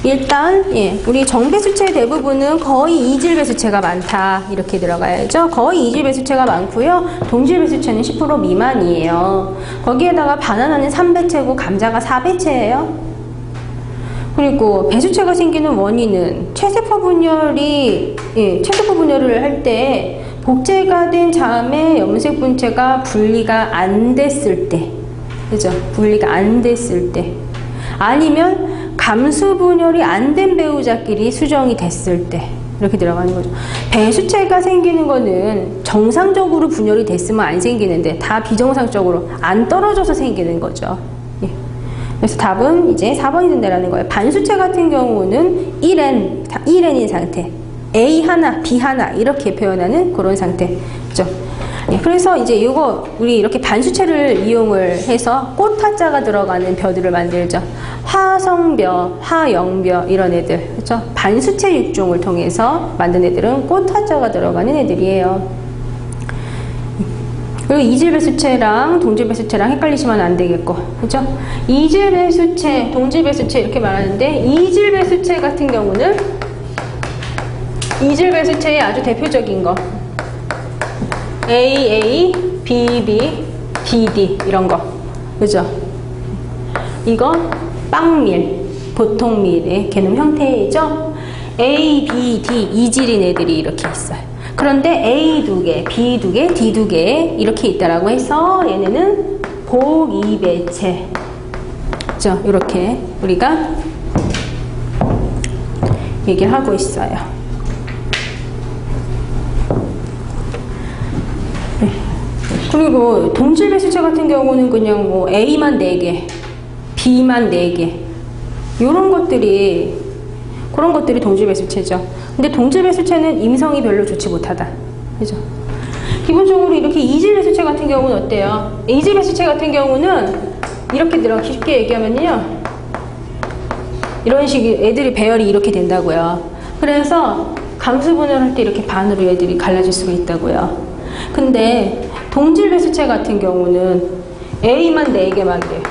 일단 우리 정배수체 대부분은 거의 이질배수체가 많다 이렇게 들어가야죠. 거의 이질배수체가 많고요. 동질배수체는 10% 미만이에요. 거기에다가 바나나는 3배체고 감자가 4배체예요. 그리고 배수체가 생기는 원인은 체세포 분열을 할 때 복제가 된 잠의 염색 분체가 분리가 안 됐을 때, 그죠? 분리가 안 됐을 때, 아니면 감수 분열이 안 된 배우자끼리 수정이 됐을 때 이렇게 들어가는 거죠. 배수체가 생기는 거는 정상적으로 분열이 됐으면 안 생기는데 다 비정상적으로 안 떨어져서 생기는 거죠. 그래서 답은 이제 4번이 된다라는 거예요. 반수체 같은 경우는 1N인 상태. A 하나, B 하나 이렇게 표현하는 그런 상태죠. 그래서 이제 이거 우리 이렇게 반수체를 이용을 해서 꽃화자가 들어가는 벼들을 만들죠. 화성벼, 화영벼 이런 애들, 그렇죠? 반수체 육종을 통해서 만든 애들은 꽃화자가 들어가는 애들이에요. 그리고 이질배수체랑 동질배수체랑 헷갈리시면 안 되겠고, 그렇죠? 이질배수체, 동질배수체 이렇게 말하는데 이질배수체 같은 경우는 이질배수체의 아주 대표적인 거 AA, BB, DD 이런 거, 그죠? 이거 빵밀, 보통 밀의 개념 형태이죠? A, B, D 이질인 애들이 이렇게 있어요. 그런데 A 2개, B 2개, D 2개 이렇게 있다라고 해서 얘네는 복이배체, 그죠? 이렇게 우리가 얘기를 하고 있어요. 그리고 동질배수체 같은 경우는 그냥 뭐 A만 4개, B만 4개 이런 것들이 그런 것들이 동질배수체죠. 근데 동질배수체는 임성이 별로 좋지 못하다, 그죠? 기본적으로 이렇게 이질배수체 같은 경우는 어때요? 이질배수체 같은 경우는 이렇게 들어 쉽게 얘기하면요, 이런 식의 애들이 배열이 이렇게 된다고요. 그래서 감수분열할 때 이렇게 반으로 애들이 갈라질 수가 있다고요. 근데 동질배수체 같은 경우는 A만 4개만 돼.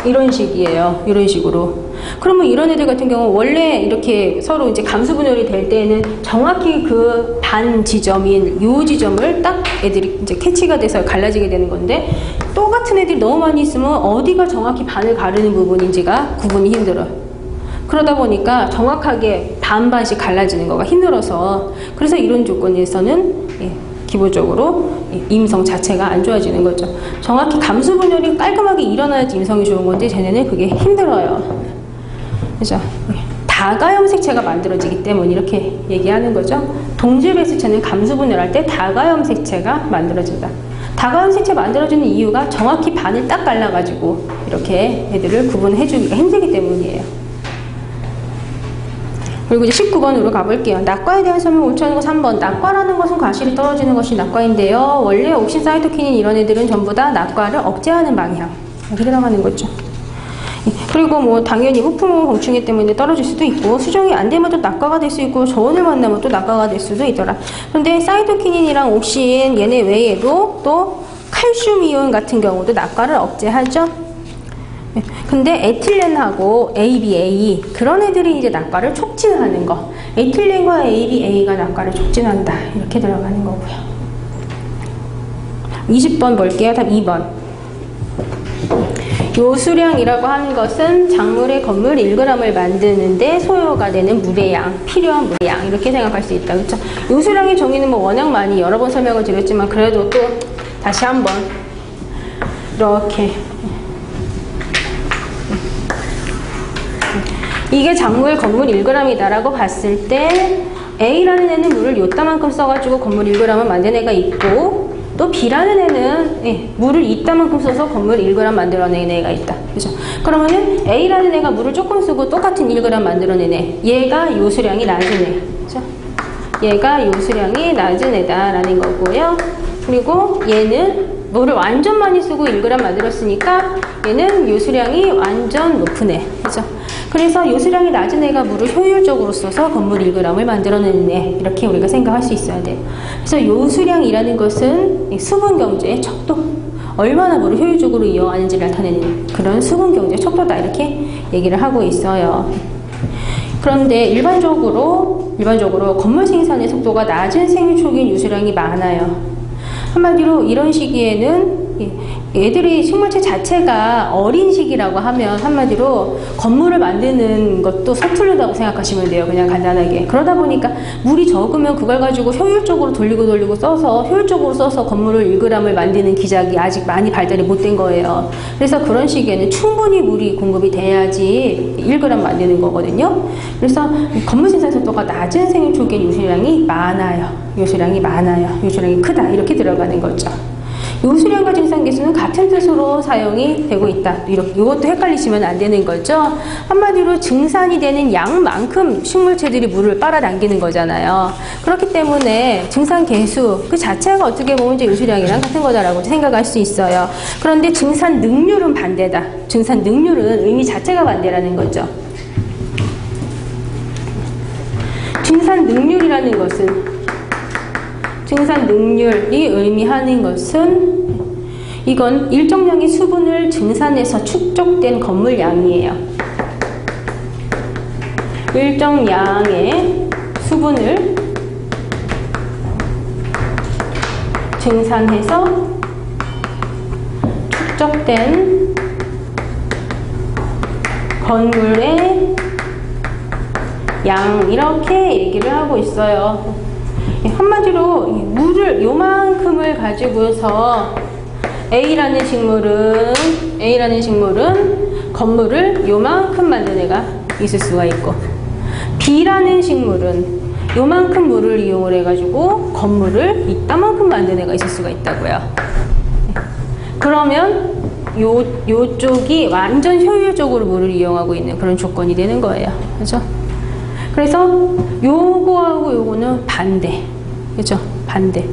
이런 식이에요. 이런 식으로. 그러면 이런 애들 같은 경우 원래 이렇게 서로 이제 감수분열이 될 때에는 정확히 그 반 지점인 요 지점을 딱 애들이 이제 캐치가 돼서 갈라지게 되는 건데, 똑같은 애들이 너무 많이 있으면 어디가 정확히 반을 가르는 부분인지가 구분이 힘들어요. 그러다 보니까 정확하게 반반씩 갈라지는 거가 힘들어서, 그래서 이런 조건에서는 기본적으로 임성 자체가 안 좋아지는 거죠. 정확히 감수분열이 깔끔하게 일어나야지 임성이 좋은 건데 쟤네는 그게 힘들어요. 그죠? 다가염색체가 만들어지기 때문에 이렇게 얘기하는 거죠. 동질배수체는 감수분열할 때 다가염색체가 만들어진다. 다가염색체 만들어지는 이유가 정확히 반을 딱 갈라가지고 이렇게 애들을 구분해주기가 힘들기 때문이에요. 그리고 이제 19번으로 가볼게요. 낙과에 대한 설명 옳지 않은 거 3번. 낙과라는 것은 과실이 떨어지는 것이 낙과인데요. 원래 옥신, 사이토키닌 이런 애들은 전부 다 낙과를 억제하는 방향. 이렇게 들어가는 거죠. 그리고 뭐 당연히 후풍 공충해 때문에 떨어질 수도 있고, 수정이 안 되면 또 낙과가 될 수 있고, 저온을 만나면 또 낙과가 될 수도 있더라. 그런데 사이토키닌이랑 옥신 얘네 외에도 또 칼슘 이온 같은 경우도 낙과를 억제하죠. 근데 에틸렌하고 ABA 그런 애들이 이제 낙과를 촉진하는 거. 에틸렌과 ABA가 낙과를 촉진한다. 이렇게 들어가는 거고요. 20번 볼게요. 답 2번. 요수량이라고 하는 것은 작물의 건물 1g을 만드는데 소요가 되는 물의 양, 필요한 물의 양 이렇게 생각할 수 있다. 그렇죠? 요수량의 정의는 뭐 워낙 많이 여러 번 설명을 드렸지만 그래도 또 다시 한번 이렇게 이게 작물 건물 1g이다 라고 봤을 때 A라는 애는 물을 요따만큼 써가지고 건물 1g을 만든 애가 있고 또 B라는 애는 물을 이따만큼 써서 건물 1g 만들어낸 애가 있다. 그죠? 그러면은 A라는 애가 물을 조금 쓰고 똑같은 1g 만들어낸 애. 얘가 요수량이 낮은 애. 그죠? 얘가 요수량이 낮은 애다라는 거고요. 그리고 얘는 물을 완전 많이 쓰고 1g 만들었으니까 얘는 요수량이 완전 높은 애. 그죠? 그래서 요수량이 낮은 애가 물을 효율적으로 써서 건물 1g을 만들어내는 애. 이렇게 우리가 생각할 수 있어야 돼요. 그래서 요수량이라는 것은 수분 경제의 척도. 얼마나 물을 효율적으로 이용하는지를 나타내는 그런 수분 경제의 척도다. 이렇게 얘기를 하고 있어요. 그런데 일반적으로 건물 생산의 속도가 낮은 생육 초기엔 요수량이 많아요. 한마디로 이런 시기에는 얘들이 식물체 자체가 어린 시기라고 하면 한마디로 건물을 만드는 것도 서투르다고 생각하시면 돼요. 그냥 간단하게. 그러다 보니까 물이 적으면 그걸 가지고 효율적으로 돌리고 써서 효율적으로 써서 건물을 1g을 만드는 기작이 아직 많이 발달이 못 된 거예요. 그래서 그런 시기에는 충분히 물이 공급이 돼야지 1g 만드는 거거든요. 그래서 건물 생산 속도가 낮은 생육 초기엔 요수량이 많아요. 요수량이 크다. 이렇게 들어가는 거죠. 요수량과 증산계수는 같은 뜻으로 사용이 되고 있다. 이것도 헷갈리시면 안 되는 거죠. 한마디로 증산이 되는 양만큼 식물체들이 물을 빨아당기는 거잖아요. 그렇기 때문에 증산계수 그 자체가 어떻게 보면 이제 요수량이랑 같은 거다라고 생각할 수 있어요. 그런데 증산 능률은 반대다. 증산 능률은 의미 자체가 반대라는 거죠. 증산 능률이라는 것은 증산 능률이 의미하는 것은 이건 일정량의 수분을 증산해서 축적된 건물 양이에요. 일정량의 수분을 증산해서 축적된 건물의 양 이렇게 얘기를 하고 있어요. 한마디로 물을 요만큼을 가지고서 A라는 식물은 건물을 요만큼 만든 애가 있을 수가 있고 B라는 식물은 요만큼 물을 이용을 해가지고 건물을 이따만큼 만든 애가 있을 수가 있다고요. 그러면 요쪽이 완전 효율적으로 물을 이용하고 있는 그런 조건이 되는 거예요. 그렇죠? 그래서 요거하고 요거는 반대. 그죠? 반대.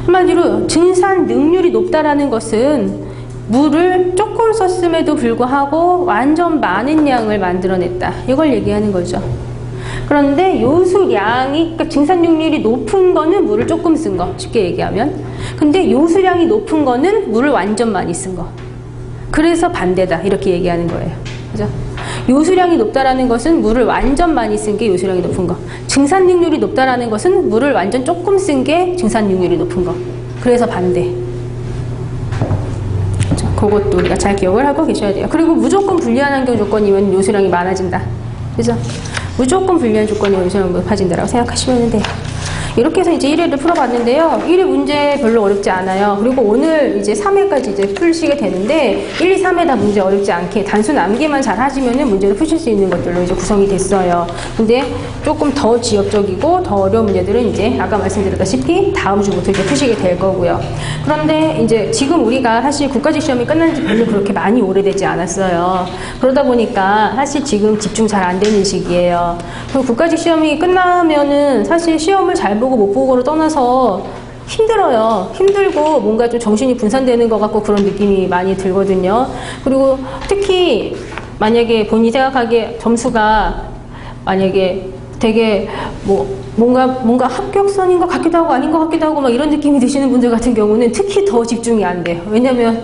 한마디로 증산 능률이 높다라는 것은 물을 조금 썼음에도 불구하고 완전 많은 양을 만들어냈다. 이걸 얘기하는 거죠. 그런데 요수량이, 그러니까 증산 능률이 높은 거는 물을 조금 쓴 거. 쉽게 얘기하면. 근데 요수량이 높은 거는 물을 완전 많이 쓴 거. 그래서 반대다. 이렇게 얘기하는 거예요. 그죠? 요수량이 높다라는 것은 물을 완전 많이 쓴 게 요수량이 높은 거. 증산 능률이 높다라는 것은 물을 완전 조금 쓴 게 증산 능률이 높은 거. 그래서 반대. 자, 그것도 우리가 잘 기억을 하고 계셔야 돼요. 그리고 무조건 불리한 환경 조건이면 요수량이 많아진다. 그죠? 무조건 불리한 조건이면 요수량이 높아진다라고 생각하시면 돼요. 이렇게 해서 이제 1회를 풀어봤는데요. 1회 문제 별로 어렵지 않아요. 그리고 오늘 이제 3회까지 이제 풀시게 되는데 1, 2, 3회 다 문제 어렵지 않게 단순 암기만 잘 하시면은 문제를 푸실 수 있는 것들로 이제 구성이 됐어요. 근데 조금 더 지역적이고 더 어려운 문제들은 이제 아까 말씀드렸다시피 다음 주부터 이제 푸시게 될 거고요. 그런데 이제 지금 우리가 사실 국가직 시험이 끝난 지 별로 그렇게 많이 오래되지 않았어요. 그러다 보니까 사실 지금 집중 잘 안 되는 시기예요. 그리고 국가직 시험이 끝나면은 사실 시험을 잘 보고 못 보고를 떠나서 힘들어요. 힘들고 뭔가 좀 정신이 분산되는 것 같고 그런 느낌이 많이 들거든요. 그리고 특히 만약에 본인이 생각하기에 점수가 만약에 되게 뭔가 합격선인 것 같기도 하고 아닌 것 같기도 하고 막 이런 느낌이 드시는 분들 같은 경우는 특히 더 집중이 안 돼요. 왜냐면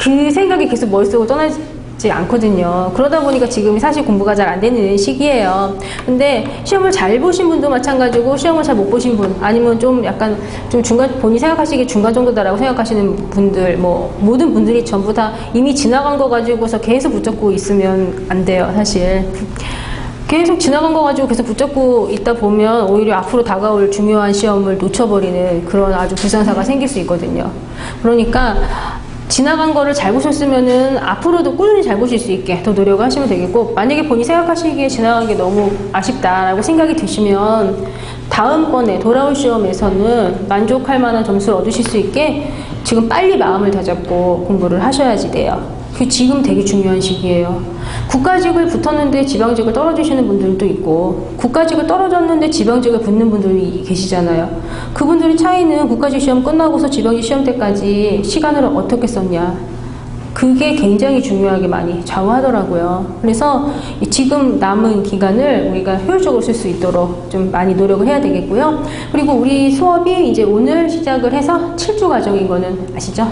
그 생각이 계속 머릿속으로 않거든요. 그러다 보니까 지금 사실 공부가 잘 안 되는 시기예요. 근데 시험을 잘 보신 분도 마찬가지고 시험을 잘 못 보신 분, 아니면 좀 약간 좀 중간, 본인이 생각하시기에 중간 정도다라고 생각하시는 분들, 뭐 모든 분들이 전부 다 이미 지나간 거 가지고서 계속 붙잡고 있으면 안 돼요, 사실. 계속 지나간 거 가지고 계속 붙잡고 있다 보면 오히려 앞으로 다가올 중요한 시험을 놓쳐버리는 그런 아주 불상사가 생길 수 있거든요. 그러니까 지나간 거를 잘 보셨으면은 앞으로도 꾸준히 잘 보실 수 있게 더 노력을 하시면 되겠고, 만약에 본인이 생각하시기에 지나간 게 너무 아쉽다라고 생각이 드시면 다음번에 돌아올 시험에서는 만족할 만한 점수를 얻으실 수 있게 지금 빨리 마음을 다잡고 공부를 하셔야지 돼요. 그 지금 되게 중요한 시기예요. 국가직을 붙었는데 지방직을 떨어지시는 분들도 있고, 국가직을 떨어졌는데 지방직을 붙는 분들이 계시잖아요. 그분들의 차이는 국가직 시험 끝나고서 지방직 시험 때까지 시간을 어떻게 썼냐, 그게 굉장히 중요하게 많이 좌우하더라고요. 그래서 지금 남은 기간을 우리가 효율적으로 쓸 수 있도록 좀 많이 노력을 해야 되겠고요. 그리고 우리 수업이 이제 오늘 시작을 해서 7주 과정인 거는 아시죠?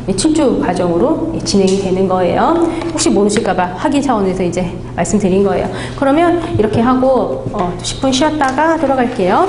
7주 과정으로 진행이 되는 거예요. 혹시 모르실까봐 확인 차원에서 이제 말씀드린 거예요. 그러면 이렇게 하고 10분 쉬었다가 들어갈게요.